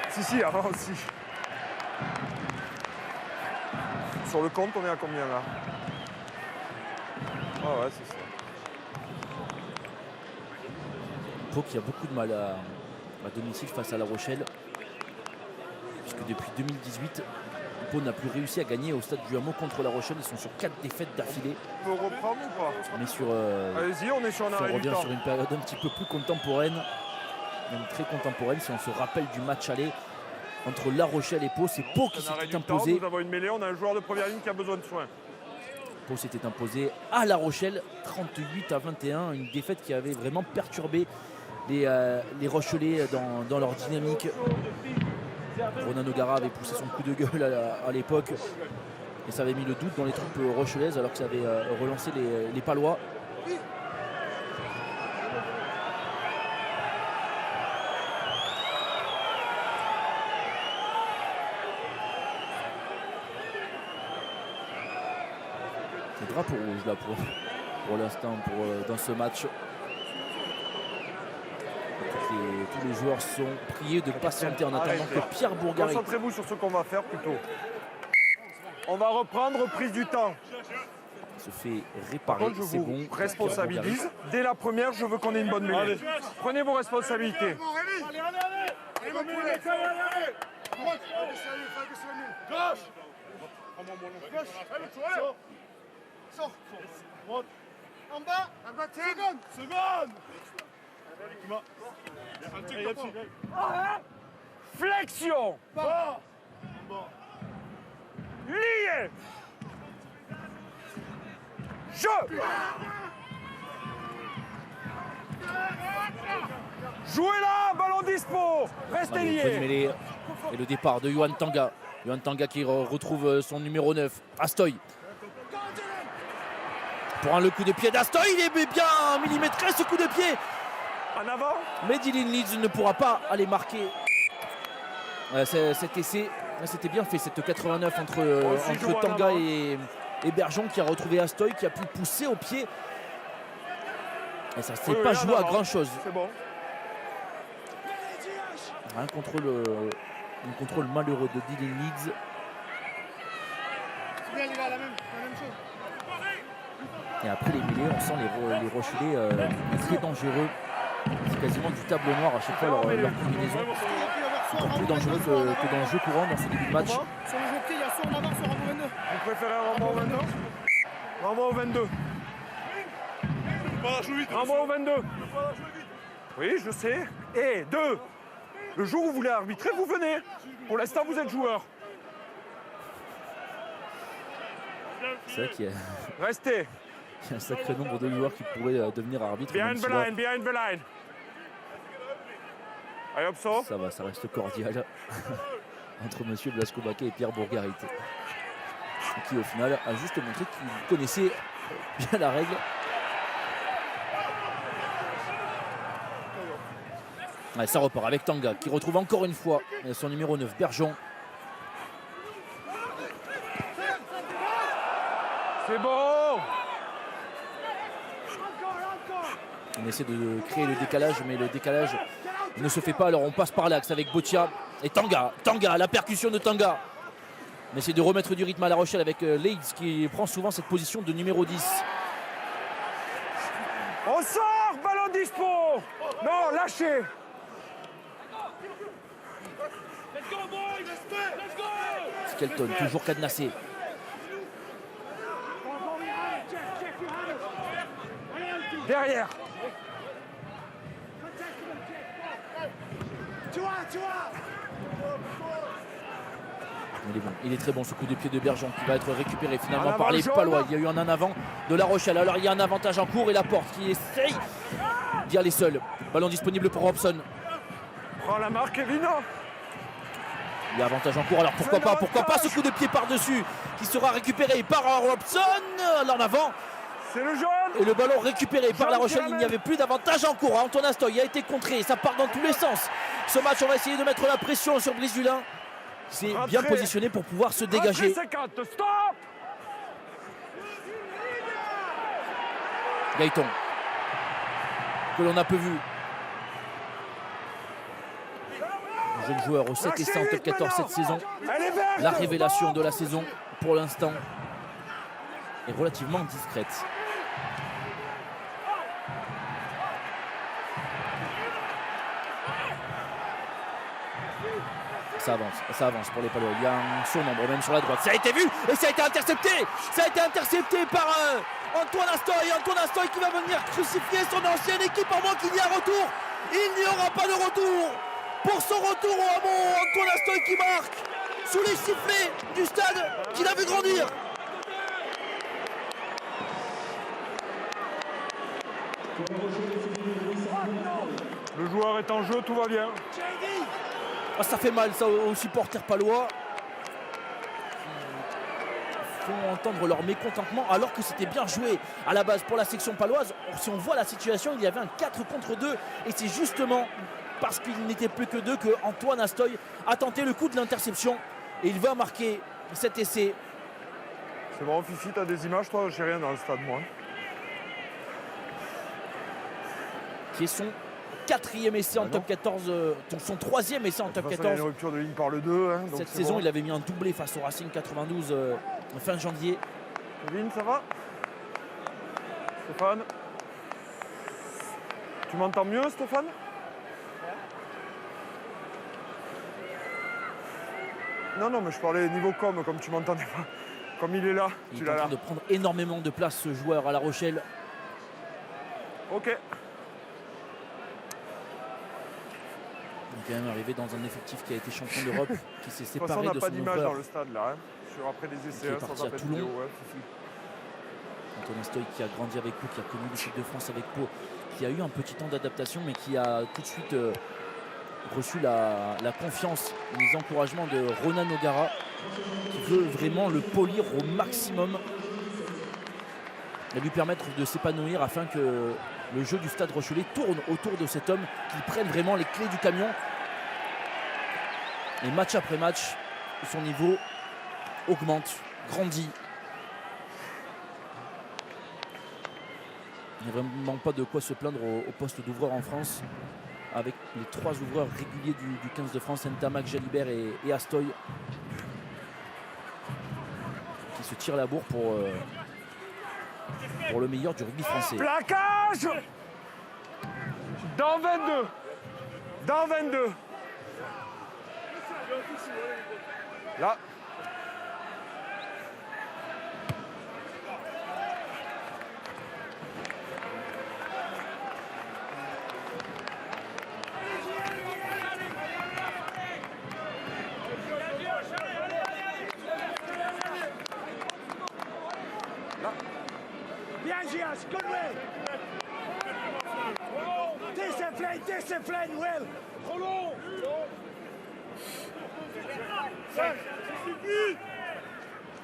Si, avant aussi. Sur le compte, on est à combien là? Ah ouais, c'est ça. Pau qui a beaucoup de mal à domicile face à La Rochelle. Puisque depuis 2018, Pau n'a plus réussi à gagner au stade du Hameau contre La Rochelle. Ils sont sur 4 défaites d'affilée. On peut reprendre ou pas? On est sur. Allez-y, on est sur un on arrêt du revient temps. sur une période un petit peu plus contemporaine. Même très contemporaine. Si on se rappelle du match aller entre La Rochelle et Pau, c'est Pau qui Un arrêt s'était du temps, imposé. nous avons une mêlée, on a un joueur de première ligne qui a besoin de soins. Pau s'était imposé à La Rochelle 38-21, une défaite qui avait vraiment perturbé les Rochelais dans leur dynamique. Ronan Nogara avait poussé son coup de gueule à l'époque et ça avait mis le doute dans les troupes rochelaises alors que ça avait relancé les Palois. Le drapeau rouge là pour l'instant dans ce match. Tous les joueurs sont priés de patienter en attendant que Pierre Bourgarit. Concentrez-vous sur ce qu'on va faire plutôt. On va reprendre, prise du temps. Se fait Par réparer, contre, je c'est vous bon. responsabilise. Dès la première, je veux qu'on ait une bonne mêlée. Prenez vos responsabilités. En bas, seconde. Flexion. Lié. Jeu. Jouez là, ballon dispo. Restez Allez, bonne liés. mêlée. Et le départ de Yohan Tanga. Yohan Tanga qui retrouve son numéro 9, Astoy. Pour le coup de pied d'Astoy, il est bien millimétré ce coup de pied. En avant. Mais Dylan Leeds ne pourra pas aller marquer cet essai. C'était bien fait, cette 89 entre Tanga et Bergeon qui a retrouvé Astoy, qui a pu pousser au pied. Et ça ne s'est pas joué à grand chose. C'est bon. Un contrôle malheureux de Dylan Leeds. Et après les mêlées, on sent les Rochelais très dangereux. C'est quasiment du tableau noir à chaque fois leur combinaison. C'est encore plus dangereux que dans le jeu courant dans ce début de match. Sur le jeu de pied, il y a soit en avant, soit en 22. Vous préférez un renvoi au 22? Renvoi au 22. Renvoi au 22. Oui, je sais. Et 2. Le jour où vous voulez arbitrer, vous venez. Pour l'instant, vous êtes joueur. C'est vrai qu'il y a Restez. un sacré nombre de joueurs qui pourraient devenir arbitres. Behind même the si là, line, behind the line. I hope so. ça va, ça reste cordial entre monsieur Blasco Baquet et Pierre Bourgarit. Qui au final a juste montré qu'il connaissait bien la règle. Ouais, ça repart avec Tanga qui retrouve encore une fois son numéro 9, Bergeon. C'est bon. On essaie de créer le décalage, mais le décalage ne se fait pas. Alors on passe par l'axe avec Botia et Tanga, la percussion de Tanga. On essaie de remettre du rythme à La Rochelle avec Leeds qui prend souvent cette position de numéro 10. On sort, ballon dispo. Non, lâchez. Skelton toujours cadenassé. Derrière. Il est bon, il est très bon ce coup de pied de Bergeon qui va être récupéré finalement En par avant, les jaune. Palois. Il y a eu un en avant de La Rochelle. Alors il y a un avantage en cours et la porte qui essaye d'y aller seul. Ballon disponible pour Robson. Prends la marque, Kevin. Il y a avantage en cours. Alors pourquoi pas ce coup de pied par-dessus qui sera récupéré par Robson. Là en avant. C'est le jaune. Et le ballon récupéré par La Rochelle. Jean Il n'y avait plus d'avantage en cours. Antoine Astoy a été contré. Ça part dans tous les sens. Ce match, on va essayer de mettre la pression sur Brice Dulin. C'est bien positionné pour pouvoir se dégager. 50, stop. Gaëton, que l'on a peu vu. Un jeune joueur au 7 essais en top 14 cette saison. La révélation de la saison pour l'instant est relativement discrète. Ça avance pour les Palois. Il y a un surnombre même sur la droite. Ça a été vu et ça a été intercepté. Ça a été intercepté par Antoine Astoy. Antoine Astoy qui va venir crucifier son ancienne équipe à moins qu'il y ait un retour. Il n'y aura pas de retour. Pour son retour au hameau, Antoine Astoy qui marque sous les sifflets du stade qu'il a vu grandir. Le joueur est en jeu, tout va bien. Ah, ça fait mal ça aux supporters palois. Ils font entendre leur mécontentement alors que c'était bien joué à la base pour la section paloise. Si on voit la situation, il y avait un 4 contre 2 et c'est justement parce qu'il n'était plus que 2 que Antoine Astoy a tenté le coup de l'interception et il va marquer cet essai. C'est bon, Fifi, t'as des images, toi? J'ai rien dans le stade, moi. Qui est son 4e essai en top 14, son 3e essai en top 14. Il y a une rupture de ligne par le 2. Hein, cette saison, bon. il avait mis un doublé face au Racing 92 fin janvier. Kevin, ça va? Stéphane? Tu m'entends mieux, Stéphane? Non, mais je parlais niveau comme tu m'entendais pas. Comme il est là, il tu est l'as en là. train de prendre énormément de place, ce joueur à La Rochelle. Ok. Il est quand même arrivé dans un effectif qui a été champion d'Europe, qui s'est De toute façon, séparé on n'a de pas son d'image ouvreur. dans le stade là. Hein. Après les essais, Qui est sans parti à appel Toulon. vidéo, ouais, Fifi. Antoine Astoy qui a grandi avec Pau, qui a connu l'équipe de France avec Pau, qui a eu un petit temps d'adaptation, mais qui a tout de suite reçu la confiance et les encouragements de Ronan O'Gara, qui veut vraiment le polir au maximum et lui permettre de s'épanouir afin que le jeu du Stade Rochelais tourne autour de cet homme, qu'il prenne vraiment les clés du camion. Et match après match, son niveau augmente, grandit. Il n'y a vraiment pas de quoi se plaindre au poste d'ouvreur en France, avec les 3 ouvreurs réguliers du 15 de France, Ntamak, Jalibert et Astoy, qui se tirent la bourre pour le meilleur du rugby français. Plaquage! Dans 22. Dans 22. Là. Bien, Gias, good way. Discipline, Will. Trop long.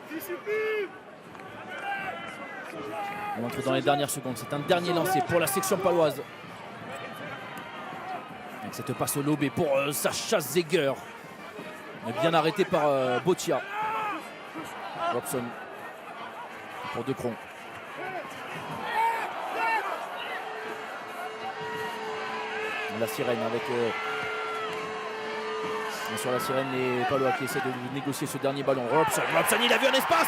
Discipline. On entre dans les dernières secondes. C'est un dernier lancé pour la section paloise. Avec cette passe lobée pour Sacha Zeger. Mais bien arrêté par Botia. Robson pour Decron. La sirène avec sur la sirène les Palois qui essaient de négocier ce dernier ballon. Robson, il a vu un espace,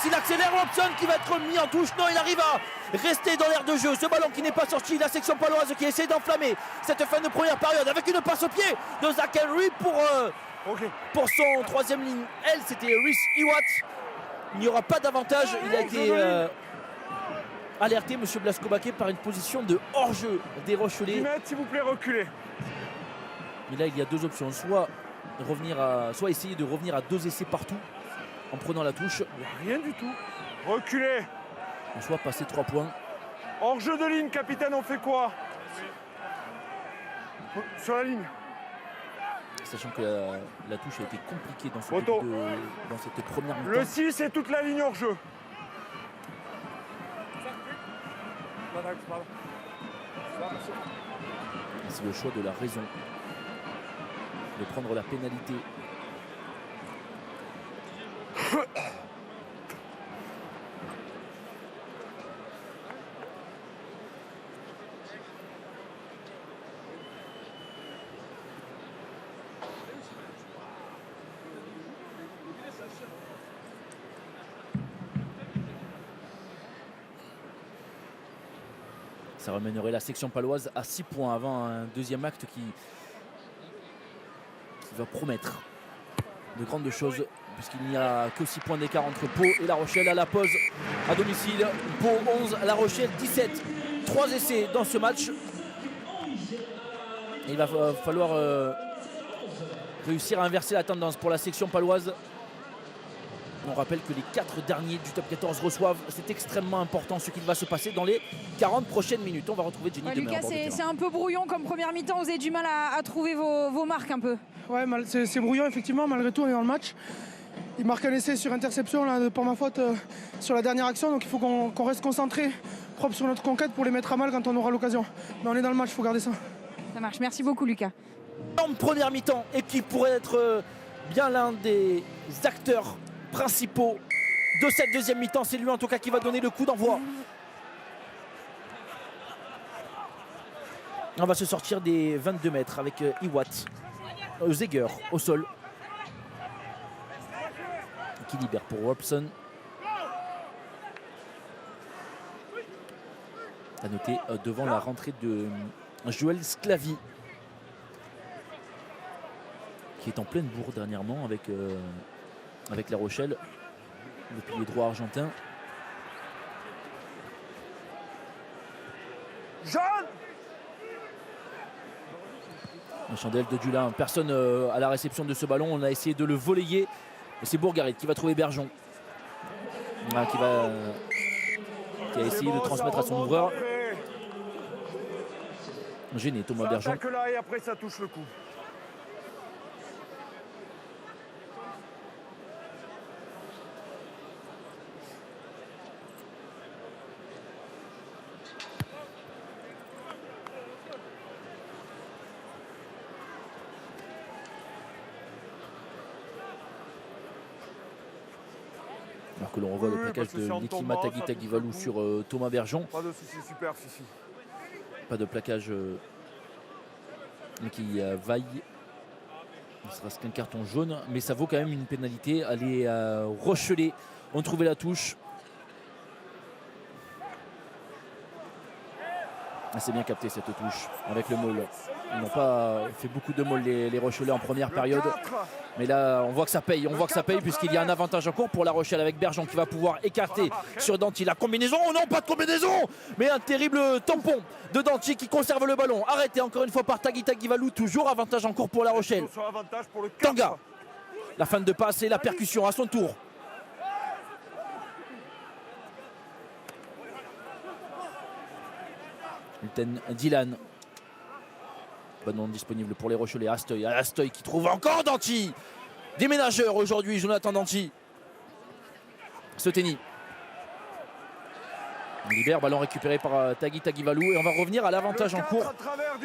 il accélère. Robson qui va être mis en touche. Non, il arrive à rester dans l'aire de jeu. Ce ballon qui n'est pas sorti, la section paloise qui essaie d'enflammer cette fin de première période avec une passe au pied de Zach Henry pour son 3e ligne. Elle, c'était Rhys Iwat. Il n'y aura pas d'avantage. Il a été alerté, M. Blasco-Baquet, par une position de hors-jeu des Rochelais. 10 mètres, s'il vous plaît, reculez. Mais là, il y a 2 options. Soit essayer de revenir à 2 essais partout en prenant la touche. Rien du tout. Reculez. Soit passer 3 points. Hors jeu de ligne, capitaine, on fait quoi? Sur la ligne. Sachant que la touche a été compliquée dans, dans cette première mi-temps. Le 6 et toute la ligne hors jeu. C'est le choix de la raison de prendre la pénalité. Ça ramènerait la section paloise à 6 points avant un deuxième acte qui va promettre de grandes choses, puisqu'il n'y a que 6 points d'écart entre Pau et La Rochelle à la pause à domicile. Pau 11, La Rochelle 17. 3 essais dans ce match. Et il va falloir réussir à inverser la tendance pour la section paloise. On rappelle que les 4 derniers du top 14 reçoivent. C'est extrêmement important ce qu'il va se passer dans les 40 prochaines minutes. On va retrouver Jenny Demer. Lucas, c'est un peu brouillon comme première mi-temps. Vous avez du mal à trouver vos marques un peu. Ouais, c'est brouillon effectivement. Malgré tout, on est dans le match. Il marque un essai sur interception là, pour ma faute sur la dernière action. Donc il faut qu'on reste concentré, propre sur notre conquête pour les mettre à mal quand on aura l'occasion. Mais on est dans le match, il faut garder ça. Ça marche. Merci beaucoup, Lucas. En première mi-temps et qui pourrait être bien l'un des acteurs principaux de cette deuxième mi-temps. C'est lui en tout cas qui va donner le coup d'envoi. On va se sortir des 22 mètres avec Iwat, Zeger au sol, qui libère pour Robson. À noter devant la rentrée de Joël Sclavi, qui est en pleine bourre dernièrement avec La Rochelle, le pilier droit argentin. Jeanne! Un chandelle de Dulin, personne à la réception de ce ballon. On a essayé de le voler. Et c'est Bourgarit qui va trouver Bergeon. Voilà, qui a essayé de transmettre à son ouvreur. Gêné Thomas Bergeon. Que là et après ça touche le coup. Alors que l'on revoit le plaquage de Niki Matagi-Tagivalou sur Thomas Bergeon. Pas de soucis, super, Fifi. Pas de plaquage qui vaille. Il sera qu'un carton jaune, mais ça vaut quand même une pénalité. Allez, Rochelet ont trouvé la touche. C'est bien capté cette touche avec le maul. Ils n'ont pas fait beaucoup de maul les Rochelais en première période. Mais là, on voit que ça paye. On voit que ça paye puisqu'il y a un avantage en cours pour La Rochelle avec Bergeon qui va pouvoir écarter sur Danty la combinaison. Oh non, pas de combinaison, mais un terrible tampon de Danty qui conserve le ballon. Arrêté encore une fois par Tagivalou. Toujours avantage en cours pour La Rochelle. Tanga, la fin de passe et la percussion à son tour. Dylan. Ballon disponible pour les Rochelais. Astoy qui trouve encore Danty. Déménageur aujourd'hui, Jonathan Danty. Seteni. On libère, ballon récupéré par Tagivalou. Et on va revenir à l'avantage en cours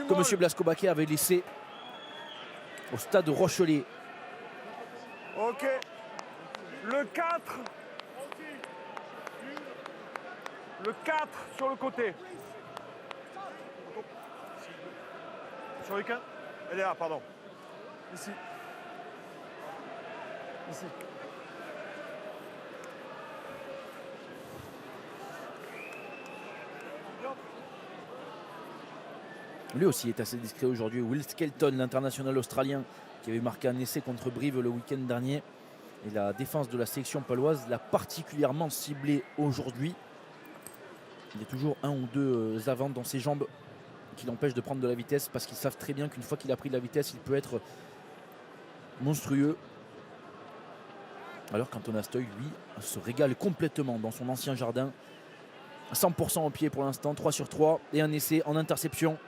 que M. Blasco-Baquet avait laissé au stade Rochelet. Ok. Le 4. Le 4 sur le côté. Sur les 15. Elle est là, pardon. Ici. Ici. Lui aussi est assez discret aujourd'hui. Will Skelton, l'international australien, qui avait marqué un essai contre Brive le week-end dernier. Et la défense de la sélection paloise l'a particulièrement ciblé aujourd'hui. Il y a toujours un ou deux avants dans ses jambes qui l'empêchent de prendre de la vitesse, parce qu'ils savent très bien qu'une fois qu'il a pris de la vitesse, il peut être monstrueux. Alors qu'Anton Astoy, lui, se régale complètement dans son ancien jardin. 100% au pied pour l'instant, 3 sur 3 et un essai en interception.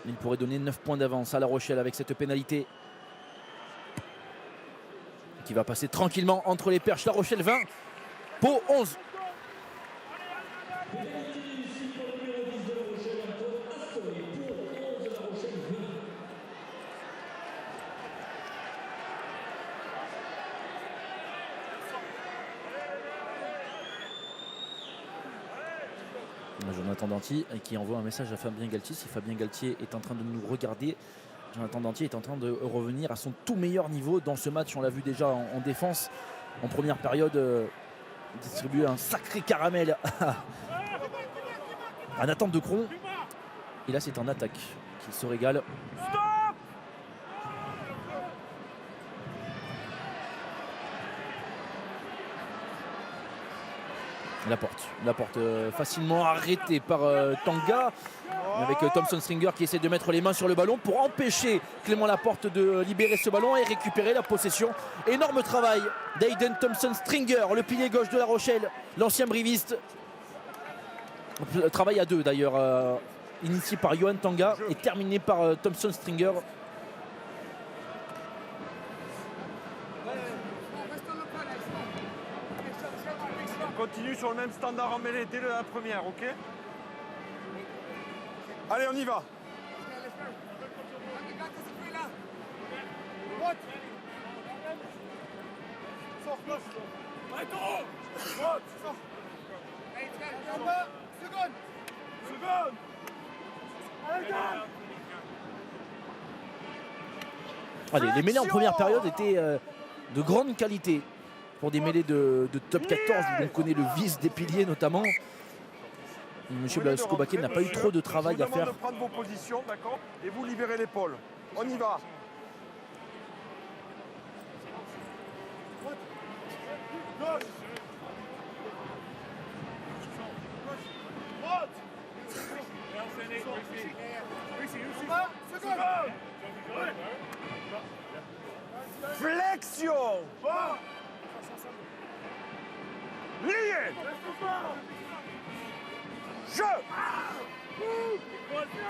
Il pourrait donner 9 points d'avance à La Rochelle avec cette pénalité qui va passer tranquillement entre les perches. La Rochelle 20, Pau 11. Jonathan Danty qui envoie un message à Fabien Galtier. Si Fabien Galtier est en train de nous regarder, Jonathan Danty est en train de revenir à son tout meilleur niveau dans ce match. On l'a vu déjà en défense en première période, distribuer un sacré caramel En attente de Cron. Et là, c'est en attaque qu'il se régale. Laporte facilement arrêté par Tanga. Avec Thompson Stringer qui essaie de mettre les mains sur le ballon pour empêcher Clément Laporte de libérer ce ballon et récupérer la possession. Énorme travail d'Aiden Thompson Stringer, le pilier gauche de La Rochelle, l'ancien briviste. Travail à deux d'ailleurs, initié par Johan Tanga et terminé par Thompson Stringer. On continue sur le même standard en mêlée dès la première, ok? Allez, on y va. Allez, les mêlées en première période étaient de grande qualité pour des mêlées de top 14 où on connaît le vice des piliers notamment. Monsieur Blasco-Baquet n'a pas eu trop de travail à faire. Je vous demande de prendre vos positions, d'accord? Et vous libérez l'épaule. On y va. Flexion. Lié. Jeu.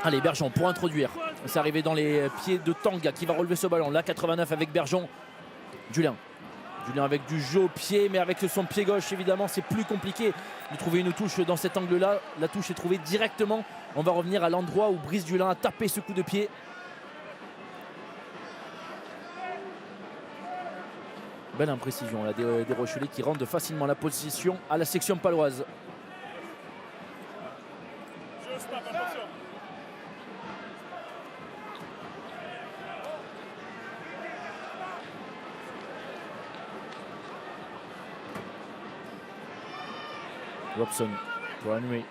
Allez, Bergeon pour introduire. C'est arrivé dans les pieds de Tanga qui va relever ce ballon. Là, 89 avec Bergeon. Julien avec du jeu au pied, mais avec son pied gauche, évidemment, c'est plus compliqué de trouver une touche dans cet angle-là. La touche est trouvée directement. On va revenir à l'endroit où Brice Dulin a tapé ce coup de pied. Belle imprécision là, des Rochelais qui rendent facilement la position à la section paloise. Robson pour Henry,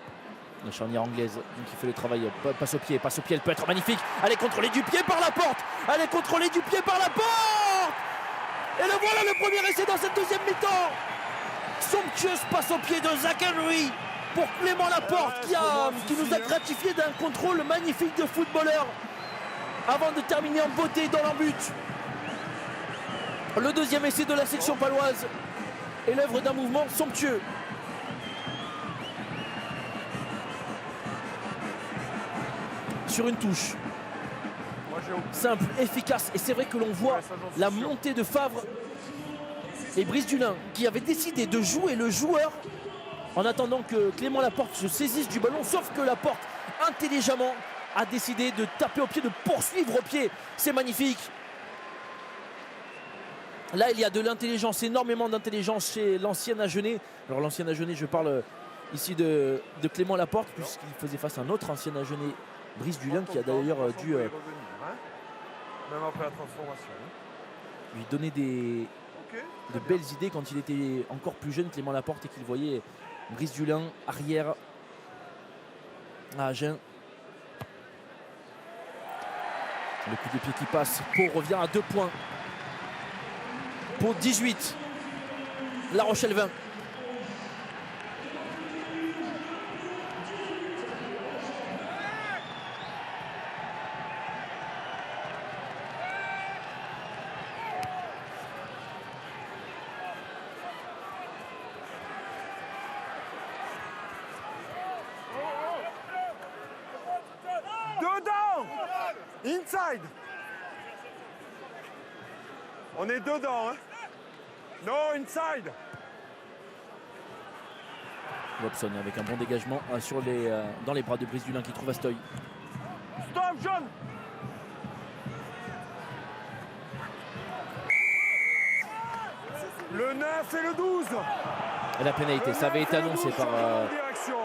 la charnière anglaise qui fait le travail, passe au pied, elle peut être magnifique. Elle est contrôlée du pied par Laporte. Et le voilà le premier essai dans cette deuxième mi-temps. Somptueuse passe au pied de Zach Henry pour Clément Laporte qui nous a gratifié d'un contrôle magnifique de footballeur avant de terminer en beauté dans leur but. Le deuxième essai de la section paloise est l'œuvre d'un mouvement somptueux. Sur une touche simple, efficace, et c'est vrai que l'on voit la montée de Favre et Brice Dulin qui avait décidé de jouer le joueur en attendant que Clément Laporte se saisisse du ballon, sauf que Laporte intelligemment a décidé de taper au pied, de poursuivre au pied. C'est magnifique. Là il y a de l'intelligence, énormément d'intelligence chez l'ancien Agenais. Alors l'ancien Agenais, je parle ici de Clément Laporte puisqu'il faisait face à un autre ancien Agenais, Brice Dulin, qui a d'ailleurs dû même après la transformation, lui donner de belles idées quand il était encore plus jeune, Clément Laporte, et qu'il voyait Brice Dulin arrière à Agen. Le coup de pied qui passe, Pau revient à 2 points. Pau 18, La Rochelle 20. Inside. On est dedans, hein. No, inside. Robson avec un bon dégagement dans les bras de Brice Dulin qui trouve Astoy. Stop, John. Le 9 et le 12. Et la pénalité, ça avait été annoncé par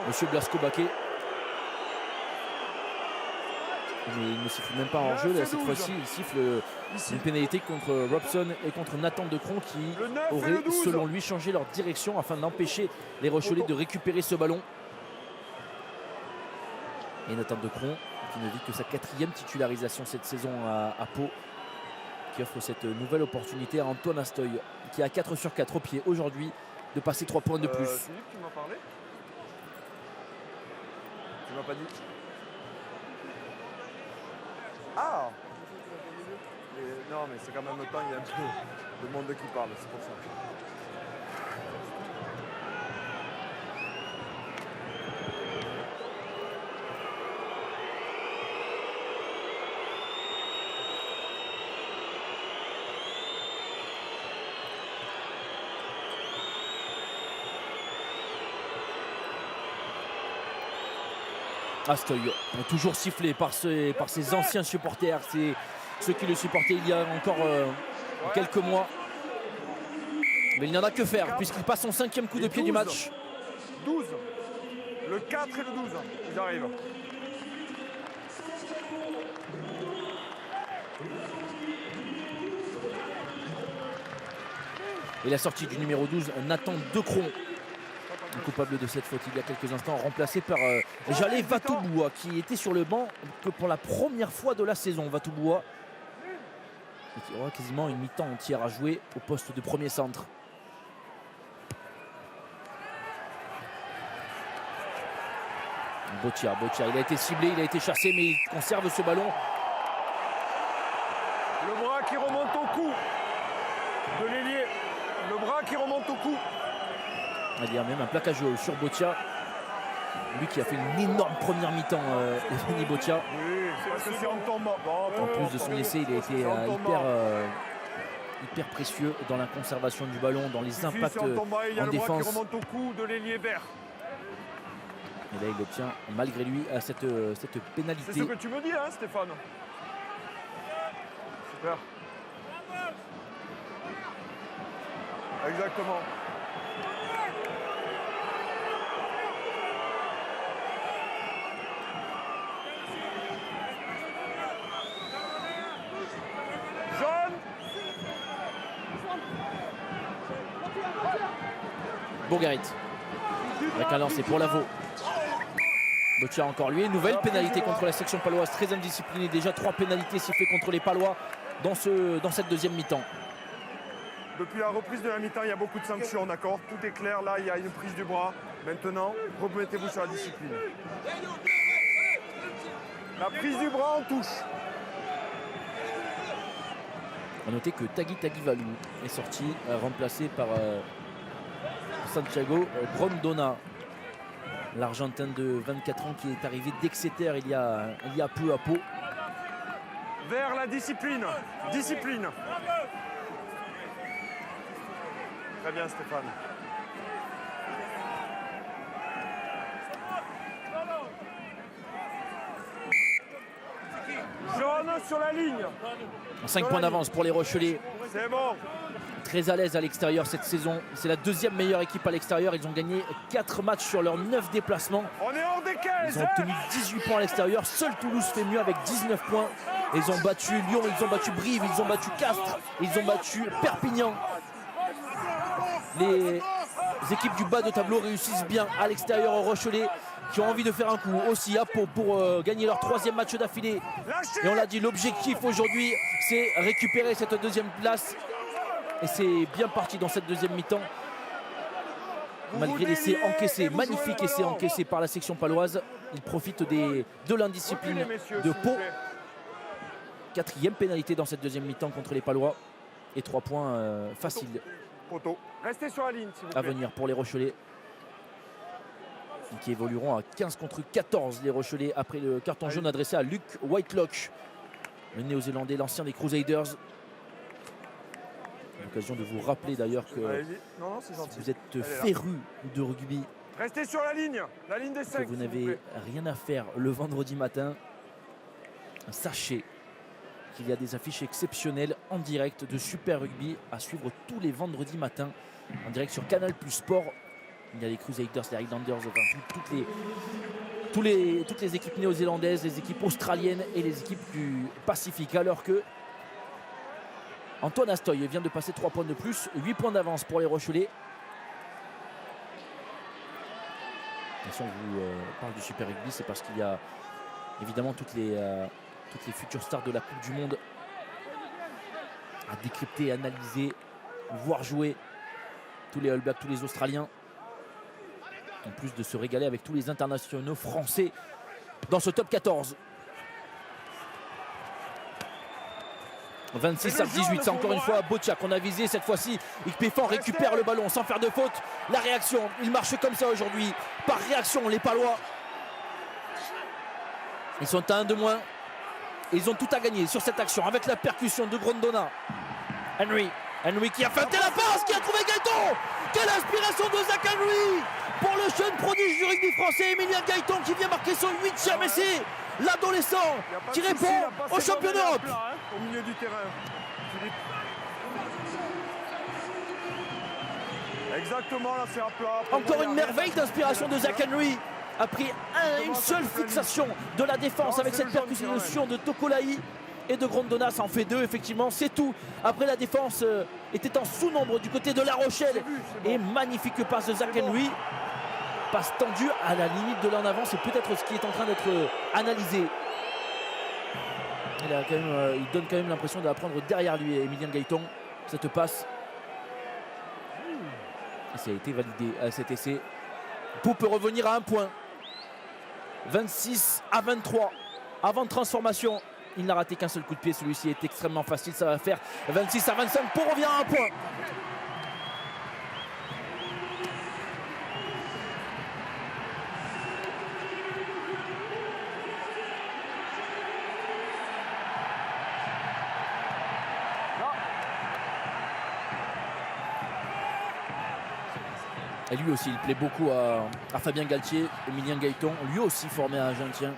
monsieur Blasco-Baquet. Mais il ne siffle même pas en jeu. Là, cette fois-ci, il siffle une pénalité contre Robson et contre Nathan Decron qui aurait, selon lui, changé leur direction afin d'empêcher les Rochelais de récupérer ce ballon. Et Nathan Decron qui ne vit que sa 4e titularisation cette saison à Pau, qui offre cette nouvelle opportunité à Antoine Astoy qui a 4 sur 4 au pied aujourd'hui de passer 3 points de plus. Philippe, tu m'as parlé? Tu m'as pas dit? Ah! Non, mais c'est quand même le temps, il y a un peu de monde qui parle, c'est pour ça. Astoy, toujours sifflé par ses anciens supporters, ceux qui le supportaient il y a encore quelques mois. Mais il n'y en a que faire puisqu'il passe son 5e coup de pied du match. 12. Le 4 et le 12, ils arrivent. Et la sortie du numéro 12, Nathan Decron, coupable de cette faute il y a quelques instants, remplacé par Jalé Vatouboua qui était sur le banc que pour la première fois de la saison. Vatouboua qui aura quasiment une mi-temps entière à jouer au poste de premier centre. Botia, il a été ciblé, il a été chassé, mais il conserve ce ballon. Le bras qui remonte au cou de l'ailier. Le bras qui remonte au cou. Il y a même un plaquage sur Botia. Lui qui a fait une énorme première mi-temps, Evgeny Botia. Oui, parce que c'est en tombant. En plus de son essai, il a été hyper précieux dans la conservation du ballon, dans les impacts en défense. Il y a le bras qui remonte au cou de l'ailier vert. Et là, il obtient malgré lui cette pénalité. C'est ce que tu me dis, hein, Stéphane? Super. Exactement. Jaune. Bourgarit. Avec un lancer pour Lavaux. Botia encore lui. Nouvelle pénalité contre la section paloise, très indisciplinée. Déjà 3 pénalités sifflées contre les Palois dans cette deuxième mi-temps. Depuis la reprise de la mi-temps, il y a beaucoup de sanctions, d'accord? Tout est clair, là, il y a une prise du bras. Maintenant, remettez-vous sur la discipline. La prise du bras en touche. A noter que Tagui Taguivalou est sorti, remplacé par Santiago Grondona, l'Argentin de 24 ans qui est arrivé d'Exeter il y a peu à Pau. Vers la discipline. Discipline. Très bien, Stéphane. Jaune sur la ligne. 5 points d'avance pour les Rochelais. C'est bon. Très à l'aise à l'extérieur cette saison. C'est la 2e meilleure équipe à l'extérieur. Ils ont gagné 4 matchs sur leurs 9 déplacements. On est hors des caisses. Ils ont obtenu 18 points à l'extérieur. Seul Toulouse fait mieux avec 19 points. Ils ont battu Lyon, ils ont battu Brive, ils ont battu Castres, ils ont battu Perpignan. Les équipes du bas de tableau réussissent bien à l'extérieur aux Rochelais qui ont envie de faire un coup aussi à Pau pour gagner leur 3e match d'affilée. Et on l'a dit, l'objectif aujourd'hui, c'est récupérer cette 2e place. Et c'est bien parti dans cette deuxième mi-temps. Malgré l'essai encaissé, magnifique essai encaissé par la section paloise. Il profite de l'indiscipline de Pau. 4e pénalité dans cette deuxième mi-temps contre les Palois. Et 3 points faciles. Restez sur la ligne, s'il vous plaît. À venir pour les Rochelais. Qui évolueront à 15 contre 14 les Rochelais après le carton jaune adressé à Luke Whitelock, le néo-zélandais, l'ancien des Crusaders. L'occasion de vous rappeler d'ailleurs que si vous êtes féru de rugby, restez sur la ligne des 5. Que vous n'avez rien à faire le vendredi matin, sachez qu'il y a des affiches exceptionnelles en direct de Super Rugby à suivre tous les vendredis matins en direct sur Canal Plus Sport. Il y a les Crusaders, les Highlanders, enfin, toutes les équipes néo-zélandaises, les équipes australiennes et les équipes du Pacifique. Alors que Antoine Astoy vient de passer 3 points de plus, 8 points d'avance pour les Rochelais. Et si on vous parle du Super Rugby, c'est parce qu'il y a évidemment toutes les futures stars de la Coupe du Monde à décrypter, analyser, voir jouer tous les All Blacks, tous les Australiens. En plus de se régaler avec tous les internationaux français dans ce top 14. 26-18, c'est encore une fois Boccia qu'on a visé cette fois-ci. Ikpefan récupère le ballon sans faire de faute. La réaction, il marche comme ça aujourd'hui. Par réaction, les Palois. Ils sont à 1 de moins. Et ils ont tout à gagner sur cette action avec la percussion de Grondona. Henry qui a feinté la passe, qui a trouvé Gaëton. Quelle inspiration de Zach Henry pour le jeune prodige du rugby français, Emilien Gaëton, qui vient marquer son 8e essai. L'adolescent qui répond au champion d'Europe. Au milieu du terrain. Philippe. Exactement, là c'est à plat. Encore une merveille d'inspiration de Zach Henry. A pris une seule fixation de la défense avec cette percussion de Tokolaï et de Grondona. Ça en fait 2 effectivement, c'est tout. Après la défense était en sous-nombre du côté de La Rochelle. Et magnifique passe de Zach Henry. Passe tendue à la limite de l'en avant, c'est peut-être ce qui est en train d'être analysé. Il donne quand même l'impression de la prendre derrière lui, Emilien Gaëton, cette passe. Et ça a été validé à cet essai. Pau peut revenir à 1 point. 26-23. Avant de transformation, il n'a raté qu'un seul coup de pied. Celui-ci est extrêmement facile. Ça va faire 26-25. Pau revient à 1 point. Et lui aussi, il plaît beaucoup à Fabien Galtier, Emilien Gaëton, lui aussi formé à Argentien.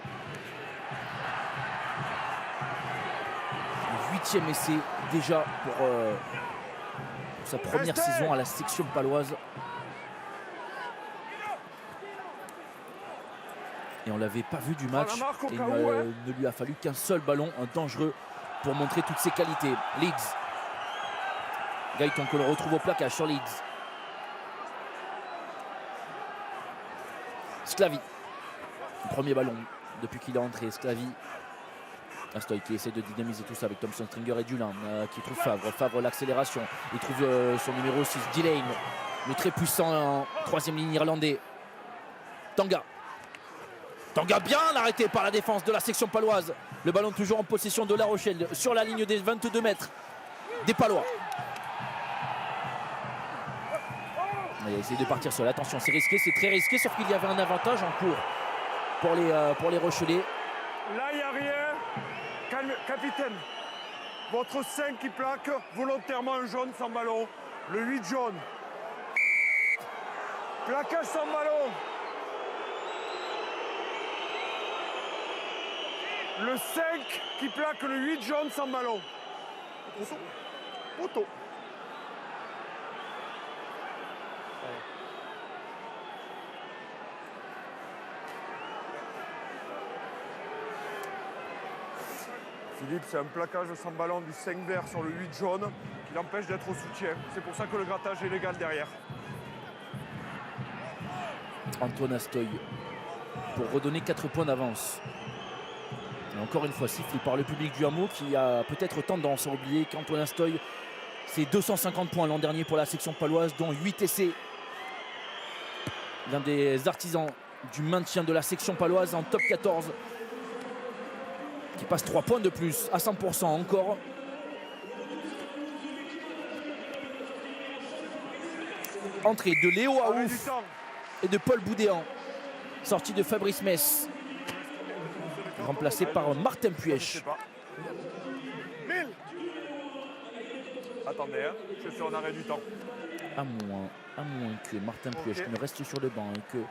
Le 8e essai déjà pour sa première saison à la section paloise. Et on ne l'avait pas vu du match. Et il ne lui a fallu qu'un seul ballon, un dangereux, pour montrer toutes ses qualités. Leeds. Gaëton que l'on retrouve au plaquage sur Leeds. Sclavi. Le premier ballon depuis qu'il est entré. Sclavi. Astoy qui essaie de dynamiser tout ça avec Thompson, Stringer et Dulin qui trouve Favre. Favre l'accélération. Il trouve son numéro 6, Dillane. Le très puissant en 3e ligne irlandais. Tanga. Tanga bien arrêté par la défense de la section paloise. Le ballon toujours en possession de La Rochelle sur la ligne des 22 mètres des Palois. Il a essayé de partir seul. Attention, c'est risqué, c'est très risqué, sauf qu'il y avait un avantage en cours pour les Rochelais. Là, il n'y a rien. Capitaine, votre 5 qui plaque volontairement un jaune sans ballon. Le 8 jaune. Plaquage sans ballon. Le 5 qui plaque le 8 jaune sans ballon. Poteau. Philippe, c'est un plaquage sans ballon du 5 vert sur le 8 jaune qui l'empêche d'être au soutien. C'est pour ça que le grattage est légal derrière. Antoine Astoy pour redonner 4 points d'avance. Encore une fois sifflé par le public du Hameau qui a peut-être tendance à oublier qu'Antoine Astoy, c'est 250 points l'an dernier pour la section paloise, dont 8 essais. L'un des artisans du maintien de la section paloise en top 14. Qui passe 3 points de plus à 100% encore. Entrée de Léo Aouf et de Paul Boudéan. Sortie de Fabrice Mess. Remplacé par Martin Puech. Attendez, hein, je suis en arrêt du temps. À moins que Martin Puech qui ne reste sur le banc et que...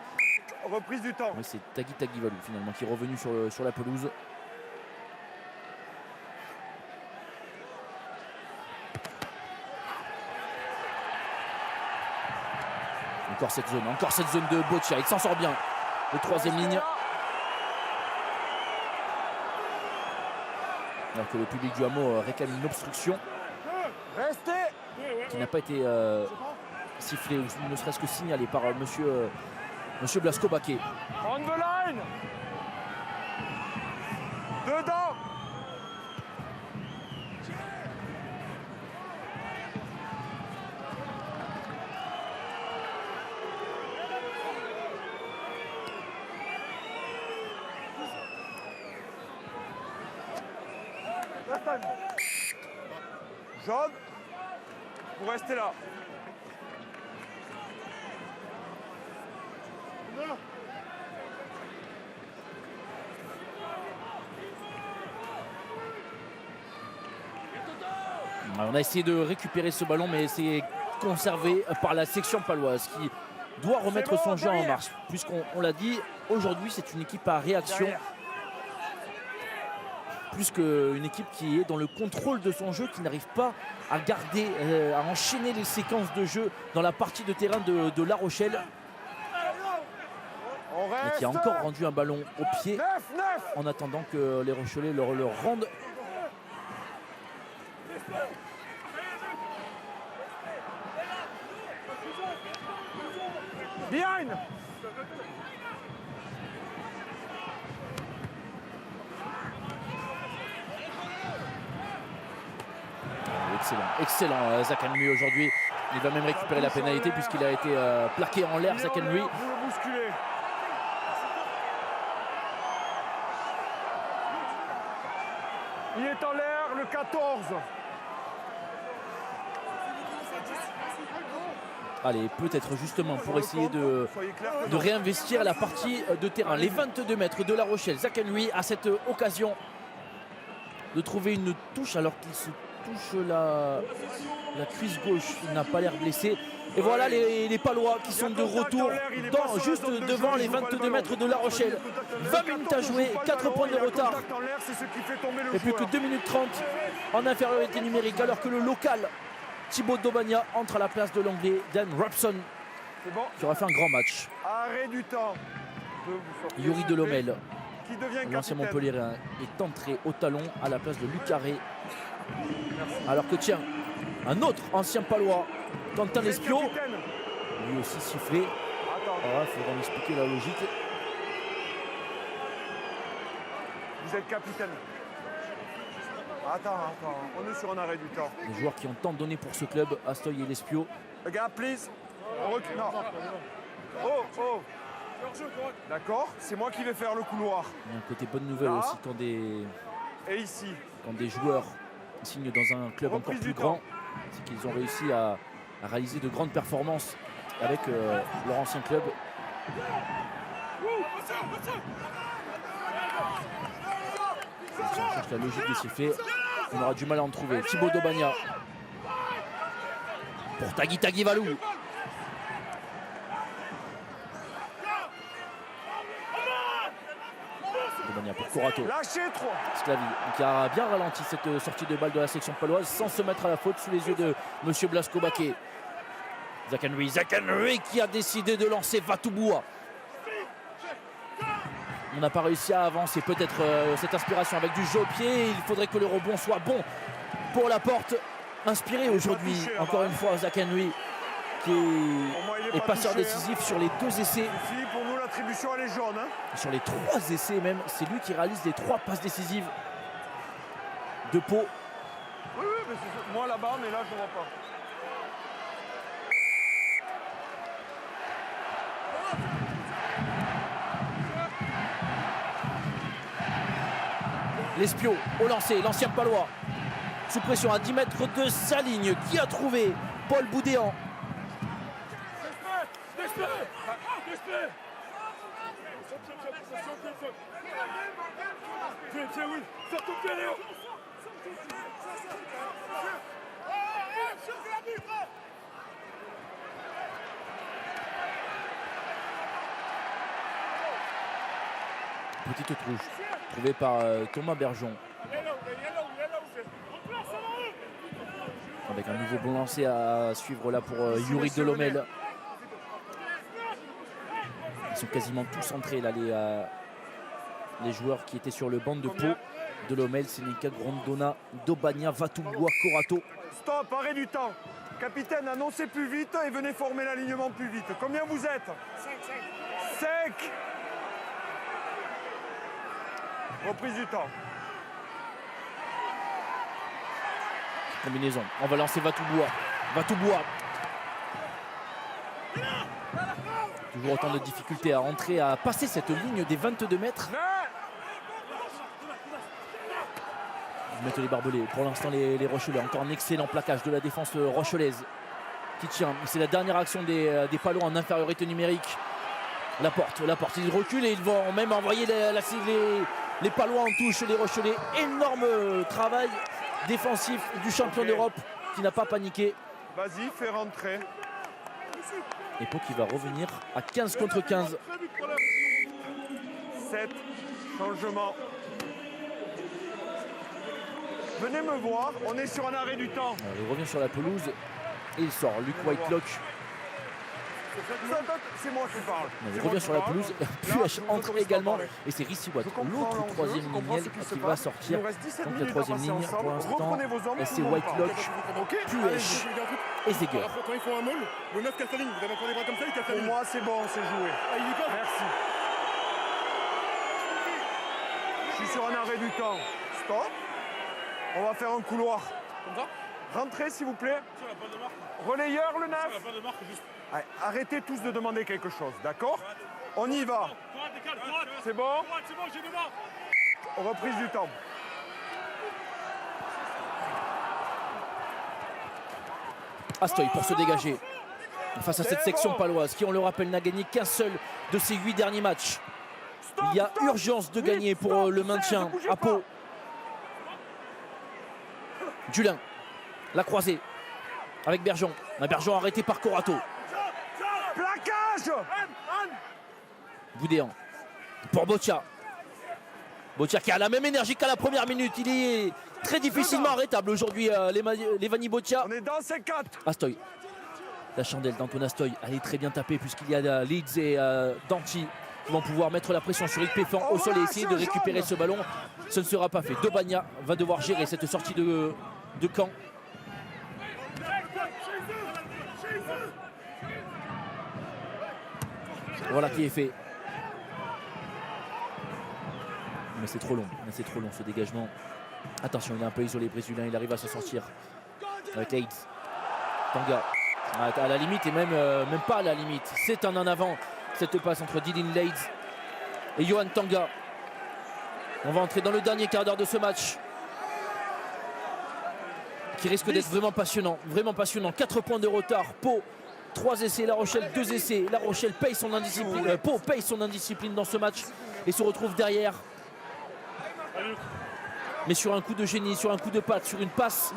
Reprise du temps. Oui, c'est Tagui Taguivalou finalement qui est revenu sur la pelouse. Encore cette zone de Boccia, il s'en sort bien. Le 3e ligne. Alors que le public du Hameau réclame une obstruction. Qui n'a pas été sifflée ou ne serait-ce que signalée par monsieur Blasco Baquet. On the line. Dedans. Jaune, vous restez là. On a essayé de récupérer ce ballon, mais c'est conservé par la section paloise qui doit remettre son jeu en marche. Puisqu'on l'a dit, aujourd'hui c'est une équipe à réaction. Plus qu'une équipe qui est dans le contrôle de son jeu, qui n'arrive pas à garder, à enchaîner les séquences de jeu dans la partie de terrain de La Rochelle. Et qui a encore rendu un ballon au pied en attendant que les Rochelais leur rendent. Behind. Excellent Zach Henry aujourd'hui. Il va même récupérer la pénalité puisqu'il a été plaqué en l'air, Zach Henry. Vous le bousculez. Il est en l'air, le 14. Allez, peut-être justement pour essayer de réinvestir la partie de terrain. Les 22 mètres de La Rochelle. Zach Henry a cette occasion de trouver une touche alors qu'il se touche la cuisse gauche. Il n'a pas l'air blessé. Et voilà les Palois qui sont de retour juste devant les 22 mètres de La Rochelle. 20 minutes à jouer, 4 points de retard. Et plus que 2 minutes 30 en infériorité numérique alors que le local Thibaut Daubagna entre à la place de l'anglais Dan Robson qui aura fait un grand match. Arrêt du temps. Yuri Delhommel, l'ancien Montpellierin, est entré au talon à la place de Luc Carré. Alors que tiens, un autre ancien Palois, Quentin Lespio, lui aussi sifflé. Il faudra m'expliquer la logique. Vous êtes capitaine. Attends, on est sur un arrêt du temps. Les joueurs qui ont tant donné pour ce club, Astoy et Lespio. Regarde, please. On recule. Non. Oh. D'accord, c'est moi qui vais faire le couloir. Il y a un côté bonne nouvelle aussi quand Et ici. Quand des joueurs signent dans un club encore plus grand, c'est qu'ils ont réussi à réaliser de grandes performances avec leur ancien club. Si on cherche la logique des sifflets, on aura du mal à en trouver. Thibaut Daubagna pour Tanguy Taguivalou. Daubagna pour Corato. Lâchez 3. Sclavi qui a bien ralenti cette sortie de balle de la section paloise sans se mettre à la faute sous les yeux de Monsieur Blasco Baquet. Zach Henry qui a décidé de lancer Vatouboua. On n'a pas réussi à avancer, peut-être cette inspiration avec du jeu au pied. Il faudrait que le rebond soit bon pour la porte. Inspiré aujourd'hui, encore une fois, Zach Henry qui est passeur décisif sur les 2 essais. Pour nous, l'attribution elle est jaune. Sur les 3 essais même, c'est lui qui réalise les 3 passes décisives de Pau. Oui, mais c'est moi là-bas, mais là je ne vois pas. Lespio au lancer, l'ancien Palois. Sous pression à 10 mètres de sa ligne. Qui a trouvé Paul Boudéan. Petite touche trouvée par Thomas Bergeon. Avec un nouveau bon lancer à suivre là pour Yuri Delhommel. Ils sont quasiment tous entrés là, les joueurs qui étaient sur le banc de Pau. Delhommel, Seneca, Grondona, Daubagna, Vatouboua, Corato. Stop, arrêt du temps. Capitaine, annoncez plus vite et venez former l'alignement plus vite. Combien vous êtes? 5. Reprise du temps. combinaison. On va lancer Vatouboua. Vatouboua. Toujours autant de difficultés à entrer, à passer cette ligne des 22 mètres. Ils mettent les barbelés. Pour l'instant, les Rochelais. Encore un excellent plaquage de la défense rochelaise qui tient. C'est la dernière action des Palois en infériorité numérique. La porte. Ils reculent et ils vont même envoyer les Palois en touche. Les Rochelais. Énorme travail défensif du champion d'Europe qui n'a pas paniqué. Vas-y, fais rentrer. Et Pau qui va revenir à 15 contre 15. 7 changements. Venez me voir, on est sur un arrêt du temps. Alors, il revient sur la pelouse et il sort. Luc Whitelock. C'est moi qui parle. Il revient sur la pelouse. Puech entre également. Et c'est Rissi Watt, l'autre troisième ligne qui va sortir. Donc la troisième ligne pour l'instant, c'est Whitelock, Puech et Zeger. Quand ils font un maul, le 9 casse la ligne. Vous avez encore des bras comme ça, il casse la Pour ligne. moi, c'est bon, c'est joué. Ah, il y passe. Merci. Je suis sur un arrêt du temps. Stop. On va faire un couloir. Comme ça. Rentrez, s'il vous plaît. Sur la balle de marque. Relayeur, le 9. Sur la balle de marque, juste. Allez, arrêtez tous de demander quelque chose, d'accord? On y va. Droite, décale, droite. C'est bon? Droite, c'est bon, j'ai devant. Reprise du temps. Astoy pour se dégager face à cette section paloise qui, on le rappelle, n'a gagné qu'un seul de ses 8 derniers matchs. Il y a urgence de gagner pour le maintien à Pau. Dulin, la croisée avec Bergeon. Un Bergeon arrêté par Corato. Plaquage. Boudéan pour Boccia. Boccia qui a la même énergie qu'à la première minute. Il est très difficilement arrêtable aujourd'hui, Levani Boccia. On est dans ces 4. Astoy. La chandelle d'Antoine Astoy. Elle est très bien tapée puisqu'il y a Leeds et Danti qui vont pouvoir mettre la pression sur Rick Péfan au sol et essayer de récupérer ce ballon. Ce ne sera pas fait. Debagna va devoir gérer cette sortie de Caen. Voilà qui est fait. Mais c'est trop long. Ce dégagement. Attention, il est un peu isolé, brésilien. Il arrive à se sortir avec Leeds. Tanga. À la limite et même pas à la limite. C'est un en avant. Cette passe entre Dylan Leeds et Johan Tanga. On va entrer dans le dernier quart d'heure de ce match qui risque d'être vraiment passionnant. 4 points de retard. Pau, 3 essais. La Rochelle, 2 essais. La Rochelle paye son indiscipline. Pau paye son indiscipline dans ce match et se retrouve derrière. Mais sur un coup de génie, sur un coup de patte, sur une passe,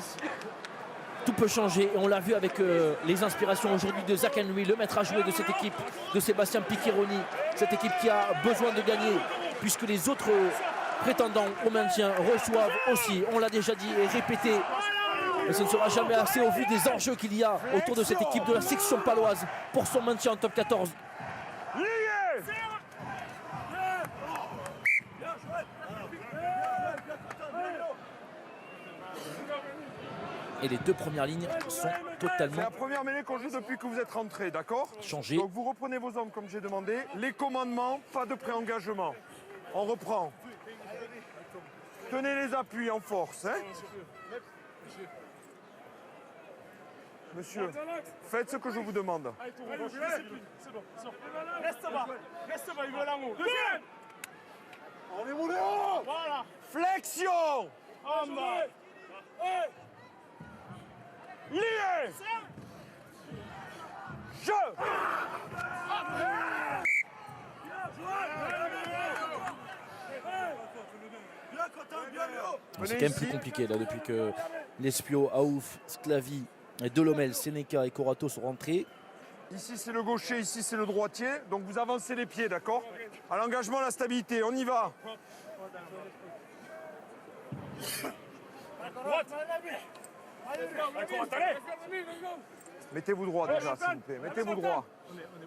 tout peut changer. Et on l'a vu avec les inspirations aujourd'hui de Zach Henry, le maître à jouer de cette équipe, de Sébastien Piccheroni. Cette équipe qui a besoin de gagner puisque les autres prétendants au maintien reçoivent aussi, on l'a déjà dit et répété. Mais ce ne sera jamais assez au vu des enjeux qu'il y a autour de cette équipe de la section paloise pour son maintien en top 14. Et les deux premières lignes sont C'est totalement la première mêlée qu'on joue depuis que vous êtes rentrés, d'accord? changées. Donc vous reprenez vos hommes comme j'ai demandé. Les commandements, pas de pré-engagement. On reprend. Tenez les appuis en force. Hein? Monsieur, faites ce que je vous demande. Reste bas, il veut l'amour. On est monté haut. Voilà. Flexion. En bas. Lié. Je. C'est quand même plus compliqué là depuis que Lespio, Aouf, Sclavi, Delomel, Seneca et Corato sont rentrés. Ici c'est le gaucher, ici c'est le droitier. Donc vous avancez les pieds, d'accord? À l'engagement, la stabilité, on y va. Mettez-vous droit déjà, s'il vous plaît. Mettez-vous droit.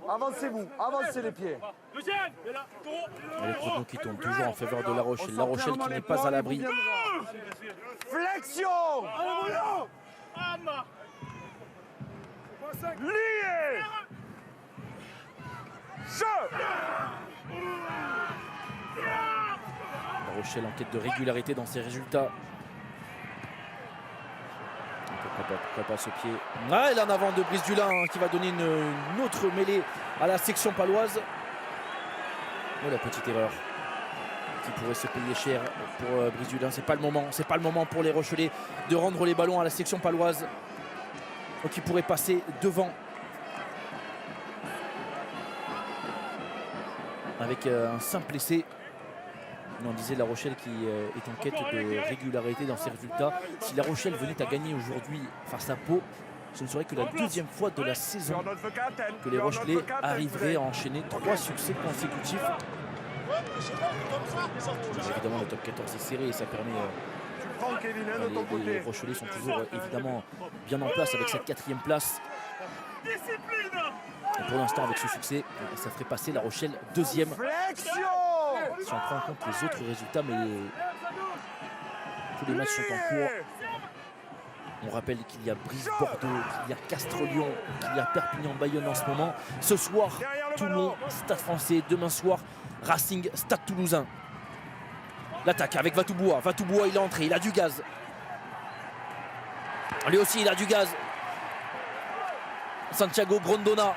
Avancez-vous, avancez les pieds. Et les chronos qui tournent toujours en faveur de La Rochelle. La Rochelle qui n'est pas à l'abri. Flexion. Lié. Je. La Rochelle en quête de régularité dans ses résultats. Pourquoi pas ce pied. Ah, elle en avant de Brice Dulin qui va donner une autre mêlée à la section paloise. Oh, la petite erreur qui pourrait se payer cher pour Brice Dulin. C'est pas le moment. C'est pas le moment pour les Rochelais de rendre les ballons à la section paloise. Qui pourrait passer devant. Avec un simple essai. On disait La Rochelle qui est en quête de régularité dans ses résultats. Si La Rochelle venait à gagner aujourd'hui face à Pau, ce ne serait que la deuxième fois de la saison que les Rochelais arriveraient à enchaîner 3 succès consécutifs. Évidemment, le top 14 est serré et ça permet. Les Rochelais sont toujours évidemment bien en place avec cette 4e place. Et pour l'instant, avec ce succès, ça ferait passer La Rochelle 2e. Si on prend en compte les autres résultats, mais tous les matchs sont en cours. On rappelle qu'il y a Brive-Bordeaux, qu'il y a Castres-Lyon, qu'il y a Perpignan-Bayonne en ce moment. Ce soir, Toulon, Stade Français. Demain soir, Racing, Stade Toulousain. L'attaque avec Vatouboua. Vatouboua, il est entré, il a du gaz. Lui aussi, il a du gaz. Santiago Grondona.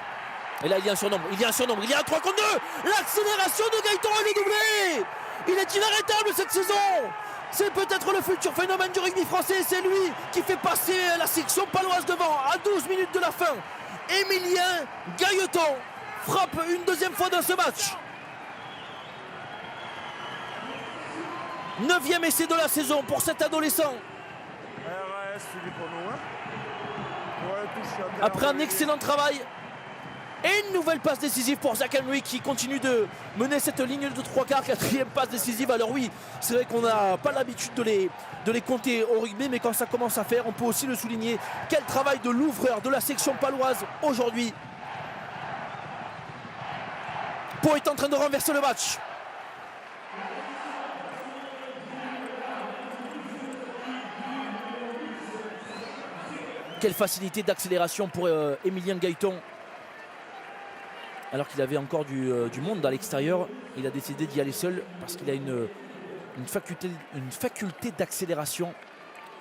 Et là, il y a un surnombre. Il y a un 3 contre 2. L'accélération de Gaëtan, il est doublé. Il est inarrêtable cette saison. C'est peut-être le futur phénomène du rugby français. C'est lui qui fait passer la section paloise devant à 12 minutes de la fin. Émilien Gailleton frappe une deuxième fois dans ce match. 9e essai de la saison pour cet adolescent. Après un excellent travail. Et une nouvelle passe décisive pour Zach Henry qui continue de mener cette ligne de 3/4. 4e passe décisive. Alors oui, c'est vrai qu'on n'a pas l'habitude de les compter au rugby, mais quand ça commence à faire, on peut aussi le souligner. Quel travail de l'ouvreur de la section paloise aujourd'hui. Pau est en train de renverser le match. Quelle facilité d'accélération pour Émilien Gailleton. Alors qu'il avait encore du monde à l'extérieur, il a décidé d'y aller seul parce qu'il a une faculté d'accélération,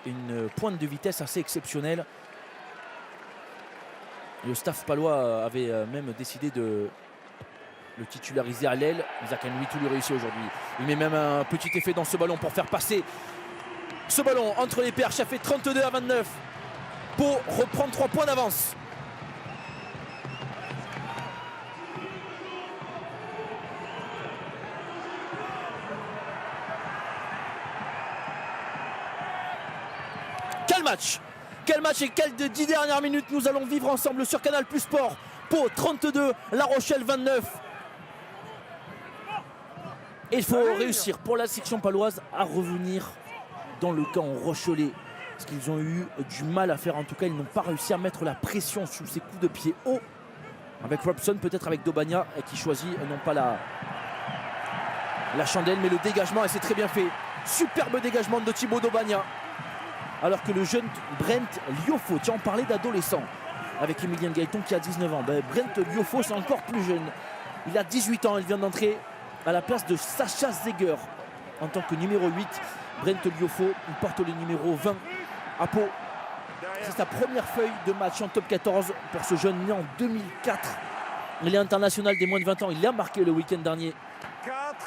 une pointe de vitesse assez exceptionnelle. Le staff palois avait même décidé de le titulariser à l'aile. Zach Henry tout lui réussit aujourd'hui. Il met même un petit effet dans ce ballon pour faire passer ce ballon entre les perches. Ça fait 32-29. Pau reprend 3 points d'avance. Quel match et quelles 10 dernières minutes nous allons vivre ensemble sur Canal Plus Sport. Pau 32, La Rochelle 29. Et il faut réussir pour la section paloise à revenir dans le camp rochelais. Parce qu'ils ont eu du mal à faire, en tout cas ils n'ont pas réussi à mettre la pression sous ces coups de pied hauts. Avec Robson, peut-être avec Dobagna qui choisit non pas la chandelle mais le dégagement, et c'est très bien fait. Superbe dégagement de Thibaut Dobagna. Alors que le jeune Brent Liofo, tiens on parlait d'adolescent avec Émilien Gailleton qui a 19 ans. Brent Liofo c'est encore plus jeune. Il a 18 ans, il vient d'entrer à la place de Sacha Zeger en tant que numéro 8. Brent Liofo, il porte le numéro 20 à Pau. C'est sa première feuille de match en top 14 pour ce jeune né en 2004. Il est international des moins de 20 ans, il a marqué le week-end dernier.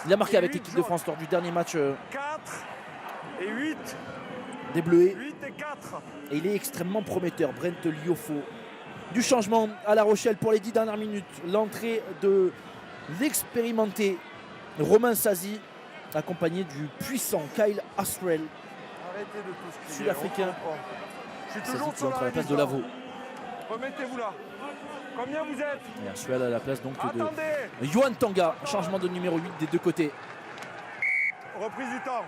Il a marqué avec l'équipe de France lors du dernier match 4 et 8. Des Bleuets. 8 et 4. Et il est extrêmement prometteur, Brent Liofo. Du changement à La Rochelle pour les 10 dernières minutes. L'entrée de l'expérimenté Romain Sazi, accompagné du puissant Kyle Astrell, sud-africain. Je suis Sazi toujours qui sur entre à la la place de Lavaux. Remettez-vous là. Combien vous êtes? Et Astrell à la place donc Attendez. de Johan Tanga. Changement de numéro 8 des deux côtés. Reprise du temps.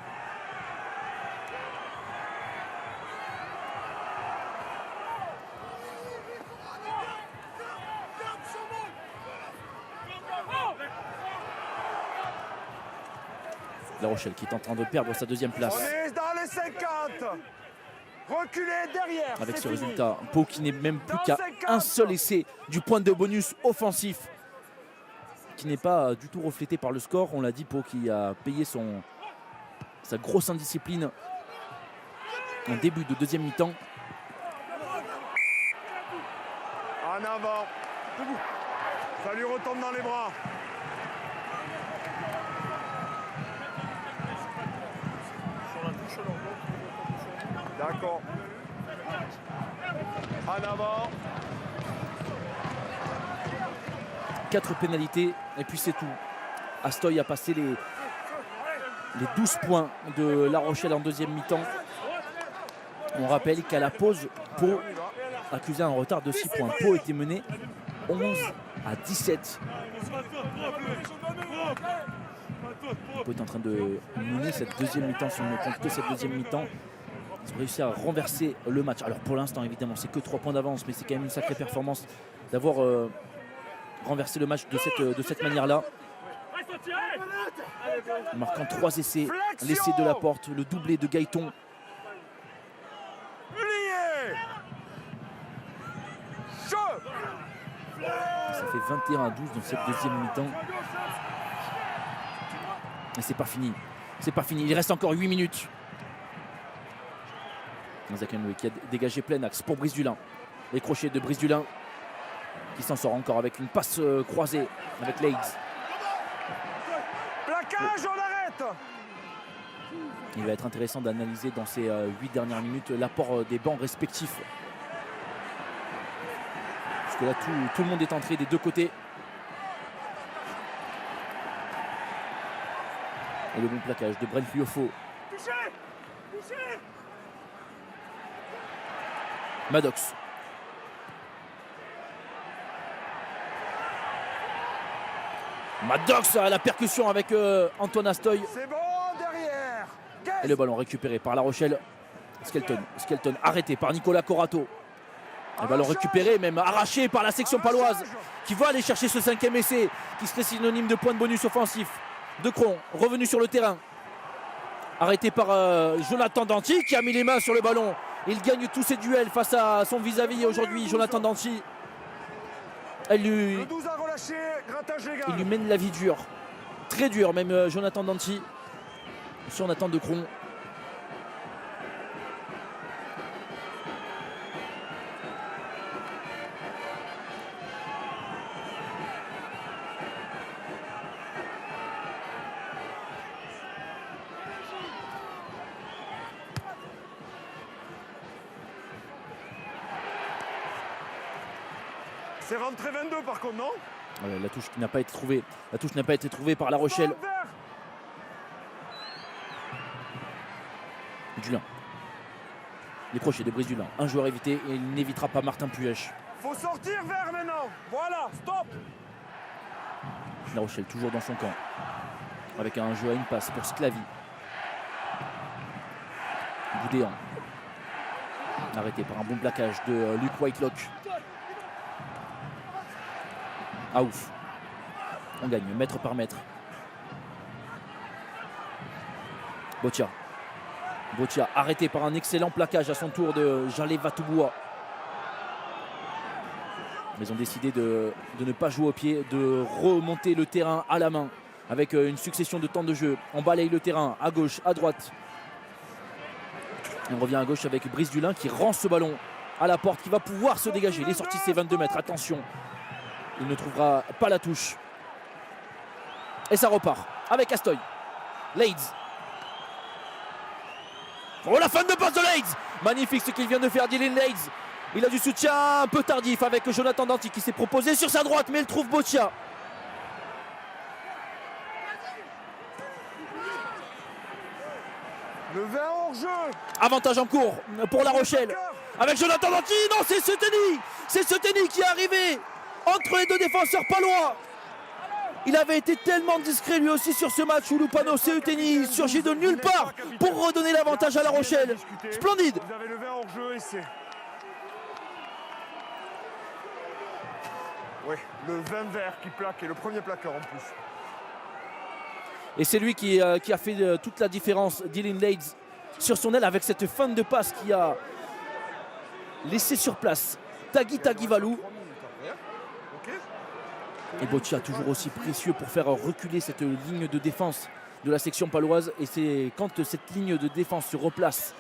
La Rochelle qui est en train de perdre sa deuxième place. On est dans les 50. Reculez derrière. Avec ce fini. résultat, Pau qui n'est même plus qu'à un seul essai du point de bonus offensif, qui n'est pas du tout reflété par le score. On l'a dit, Pau qui a payé sa grosse indiscipline en début de deuxième mi-temps. En avant. Ça lui retombe dans les bras. D'accord. En avant. 4 pénalités et puis c'est tout. Astoy a passé les 12 points de La Rochelle en deuxième mi-temps. On rappelle qu'à la pause, Pau accusait un retard de 6 points. Pau était mené 11-17. Pau est en train de mener cette deuxième mi-temps, si on ne compte que cette deuxième mi-temps. Ils ont réussi à renverser le match. Alors pour l'instant, évidemment, c'est que 3 points d'avance, mais c'est quand même une sacrée performance d'avoir renversé le match de cette manière-là. En marquant 3 essais, l'essai de Laporte, le doublé de Gaëton. Ça fait 21-12 dans cette deuxième mi-temps. Et c'est pas fini. C'est pas fini. Il reste encore 8 minutes. Zakenwe qui a dégagé plein axe pour Brice Dulin. Les crochets de Brice Dulin qui s'en sort encore avec une passe croisée avec Leeds. Plaquage, on arrête. Il va être intéressant d'analyser dans ces 8 dernières minutes l'apport des bancs respectifs. Parce que là, tout le monde est entré des deux côtés. Et le bon plaquage de Brent Liofo. Maddox. Maddox à la percussion avec Antoine Astoy. C'est bon derrière. Et le ballon récupéré par La Rochelle. Skelton arrêté par Nicolas Corato. Le ballon récupéré, même arraché par la section paloise qui va aller chercher ce 5e essai qui serait synonyme de point de bonus offensif. De Cron, revenu sur le terrain. Arrêté par Jonathan Danty qui a mis les mains sur le ballon. Il gagne tous ses duels face à son vis-à-vis aujourd'hui, Jonathan Danty. Il lui mène la vie dure. Très dure même Jonathan Danty. Sur Nathan De Cron. C'est rentré 22 par contre, non? La touche qui n'a pas été trouvée. La touche n'a pas été trouvée par La Rochelle. Dulin. Les crochets de Brice Dulin. Un joueur évité et il n'évitera pas Martin Puech. Faut sortir vers maintenant. Voilà, stop. La Rochelle toujours dans son camp. Avec un jeu à une passe pour Sclavy. Boudéan. Arrêté par un bon plaquage de Luc Whitelock. Aouf. On gagne mètre par mètre. Botia. Botia arrêté par un excellent plaquage à son tour de Jalé Vatouboua. Ils ont décidé de ne pas jouer au pied, de remonter le terrain à la main avec une succession de temps de jeu. On balaye le terrain à gauche, à droite. Et on revient à gauche avec Brice Dulin qui rend ce ballon à Laporte qui va pouvoir se dégager. Il est sorti ses 22 mètres, attention. Il ne trouvera pas la touche. Et ça repart avec Astoy. Leeds. Oh, la fin de passe de Leeds. Magnifique ce qu'il vient de faire Dylan Leeds. Il a du soutien un peu tardif avec Jonathan Danty qui s'est proposé sur sa droite, mais il trouve Botia. Le 20 hors jeu. Avantage en cours pour La Rochelle. Avec Jonathan Danty. Non, c'est Seteni. C'est Seteni qui est arrivé entre les deux défenseurs palois. Il avait été tellement discret lui aussi sur ce match où Lupano Seteni surgit de nulle part pour redonner l'avantage à La Rochelle. Splendide. Vous avez le 20 hors jeu et c'est... Oui, le 20 vert qui plaque et le premier plaqueur en plus. Et c'est lui qui a fait toute la différence, Dylan Leeds, sur son aile avec cette fin de passe qui a laissé sur place Tagui Tagivalou. Et Botia toujours aussi précieux pour faire reculer cette ligne de défense de la section paloise. Et c'est quand cette ligne de défense se replace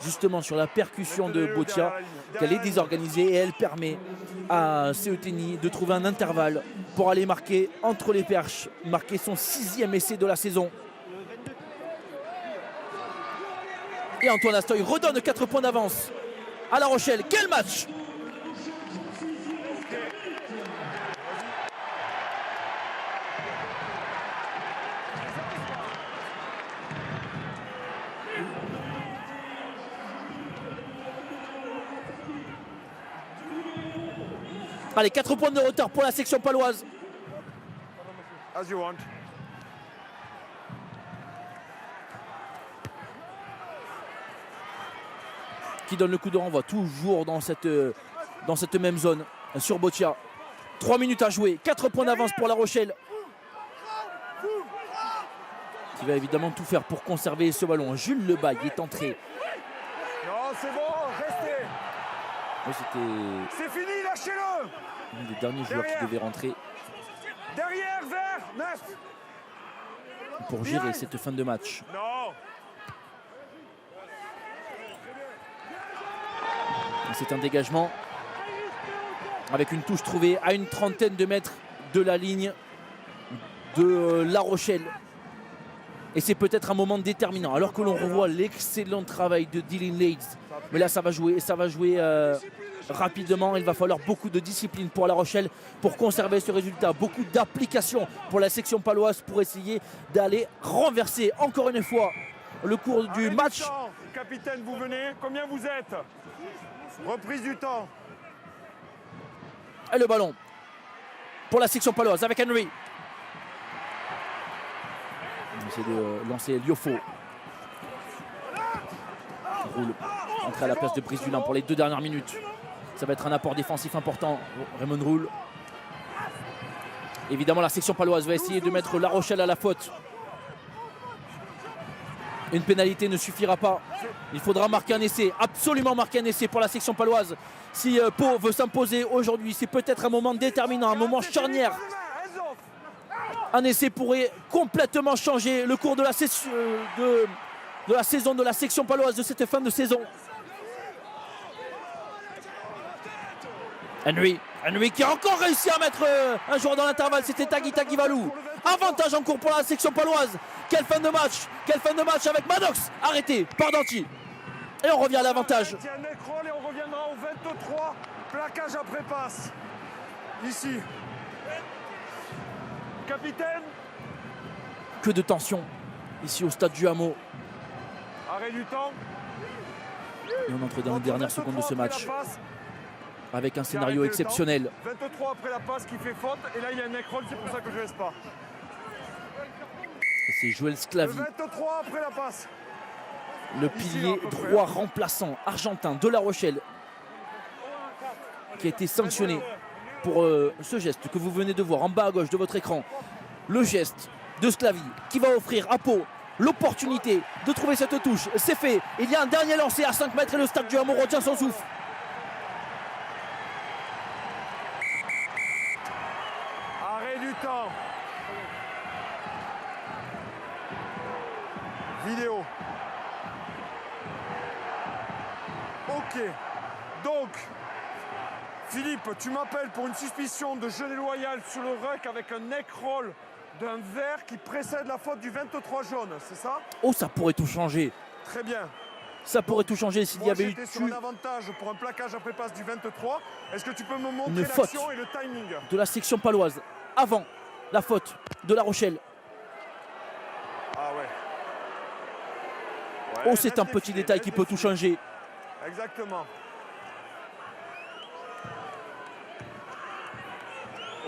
justement sur la percussion de Botia, qu'elle est désorganisée et elle permet à Seuteni de trouver un intervalle pour aller marquer entre les perches, marquer son 6e essai de la saison. Et Antoine Astoy redonne 4 points d'avance à La Rochelle. Quel match! Allez, 4 points de retard pour la section paloise. As you want. Qui donne le coup de renvoi, toujours dans cette même zone sur Botia. 3 minutes à jouer, 4 points d'avance pour La Rochelle. Qui va évidemment tout faire pour conserver ce ballon. Jules Lebaille est entré. Non, c'est bon, restez. Oui, c'était C'est fini, lâchez-le. un des derniers joueurs qui devait rentrer Derrière, vers, 9. pour gérer cette fin de match. Non. C'est un dégagement avec une touche trouvée à une trentaine de mètres de la ligne de La Rochelle. Et c'est peut-être un moment déterminant alors que l'on revoit l'excellent travail de Dylan Leeds. Mais là ça va jouer rapidement. Il va falloir beaucoup de discipline pour La Rochelle pour conserver ce résultat. Beaucoup d'application pour la section paloise pour essayer d'aller renverser encore une fois le cours du match. Capitaine, vous venez. Combien vous êtes? Reprise du temps. Et le ballon pour la section paloise avec Henry. On essaie de lancer Liofo. Roule. Entrée à la place de Brice Dulin pour les 2 dernières minutes. Ça va être un apport défensif important. Raymond Roule. Évidemment, la section paloise va essayer de mettre La Rochelle à la faute. Une pénalité ne suffira pas. Il faudra marquer un essai, absolument marquer un essai pour la section paloise. Si Pau veut s'imposer aujourd'hui, c'est peut-être un moment déterminant, un moment charnière. Un essai pourrait complètement changer le cours de la saison de la section paloise de cette fin de saison. Henry qui a encore réussi à mettre un joueur dans l'intervalle, c'était Tagui Tagivalou. Avantage en cours pour la section paloise. Quelle fin de match avec Maddox arrêté par Danti. Et on revient à l'avantage. Tiens, Necrol et on reviendra au 23. Plaquage après passe. Ici. Capitaine. Que de tension ici au stade du Hameau. Arrêt du temps. Et on entre dans les dernières secondes de ce match. Avec un J'ai scénario arrêté le exceptionnel. 23 après la passe qui fait faute. Et là, il y a un Necrol, c'est pour ça que je ne laisse pas. Et c'est Joël Le Sclavi, 23 après la passe. le pilier droit remplaçant argentin de La Rochelle, qui a été sanctionné pour ce geste que vous venez de voir en bas à gauche de votre écran. Le geste de Sclavi qui va offrir à Pau l'opportunité de trouver cette touche. C'est fait. Il y a un dernier lancé à 5 mètres et le stade du Hameau retient son souffle. Arrêt du temps. Vidéo. Ok. Donc, Philippe, tu m'appelles pour une suspicion de jeu déloyal sur le ruck avec un neck roll d'un vert qui précède la faute du 23 jaune, c'est ça? Oh, ça pourrait tout changer. Très bien. Ça pourrait tout changer s'il y avait eu J'étais sur un avantage pour un plaquage après passe du 23. Est-ce que tu peux me montrer une faute l'action et le timing? de la section paloise avant la faute de La Rochelle. Ah ouais. Oh, c'est un petit détail qui peut tout changer. Exactement.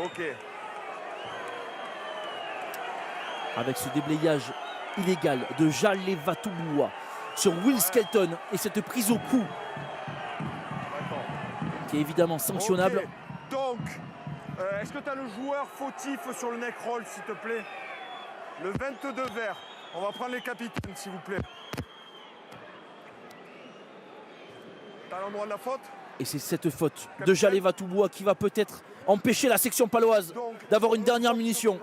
Ok. Avec ce déblayage illégal de Jalé Vatouboua sur Will Skelton et cette prise au cou qui est évidemment sanctionnable. Ok. Donc, est-ce que tu as le joueur fautif sur le neck roll, s'il te plaît? Le 22 vert. On va prendre les capitaines, s'il vous plaît. T'as l'endroit de la faute? Et c'est cette faute de Jalé Vatouboua qui va peut-être empêcher la section paloise d'avoir une dernière munition.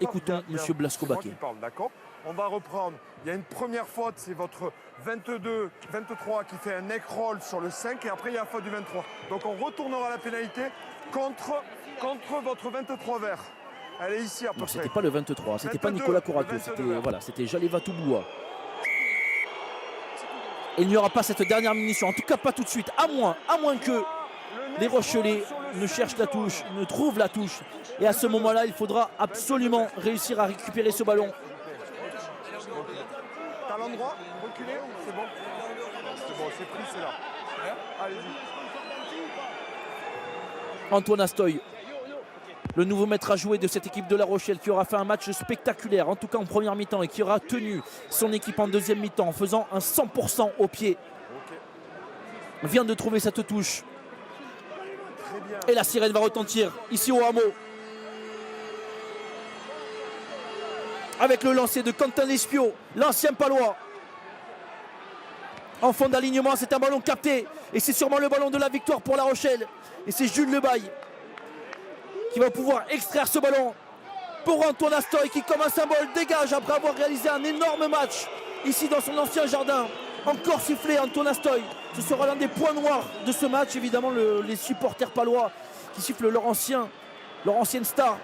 Écoutons monsieur Blasco Baquet. D'accord. On va reprendre. Il y a une première faute, c'est votre 22, 23 qui fait un neck roll sur le 5 et après il y a la faute du 23. Donc on retournera la pénalité contre votre 23 vert. Elle est ici à peu Non, près. c'était pas le 23, c'était pas 22, Nicolas Corato, le c'était 22. voilà, c'était Jaleva Touboua. Et il n'y aura pas cette dernière munition, en tout cas pas tout de suite, à moins que les Rochelais ne cherchent la touche, ne trouvent la touche. Et à ce moment-là, il faudra absolument réussir à récupérer ce ballon. T'as l'endroit, reculez, c'est bon. C'est bon, c'est pris, c'est là. Allez-y. Antoine Astoy, le nouveau maître à jouer de cette équipe de La Rochelle, qui aura fait un match spectaculaire, en tout cas en première mi-temps, et qui aura tenu son équipe en deuxième mi-temps en faisant un 100% au pied. Vient de trouver cette touche. Et la sirène va retentir ici au hameau. Avec le lancer de Quentin Lespio, l'ancien palois. En fond d'alignement, c'est un ballon capté. Et c'est sûrement le ballon de la victoire pour La Rochelle. Et c'est Jules Lebaille qui va pouvoir extraire ce ballon pour Antoine Astoy, qui comme un symbole dégage après avoir réalisé un énorme match ici dans son ancien jardin. Encore sifflé Antoine Astoy. Ce sera l'un des points noirs de ce match. Évidemment les supporters palois qui sifflent leur ancienne star.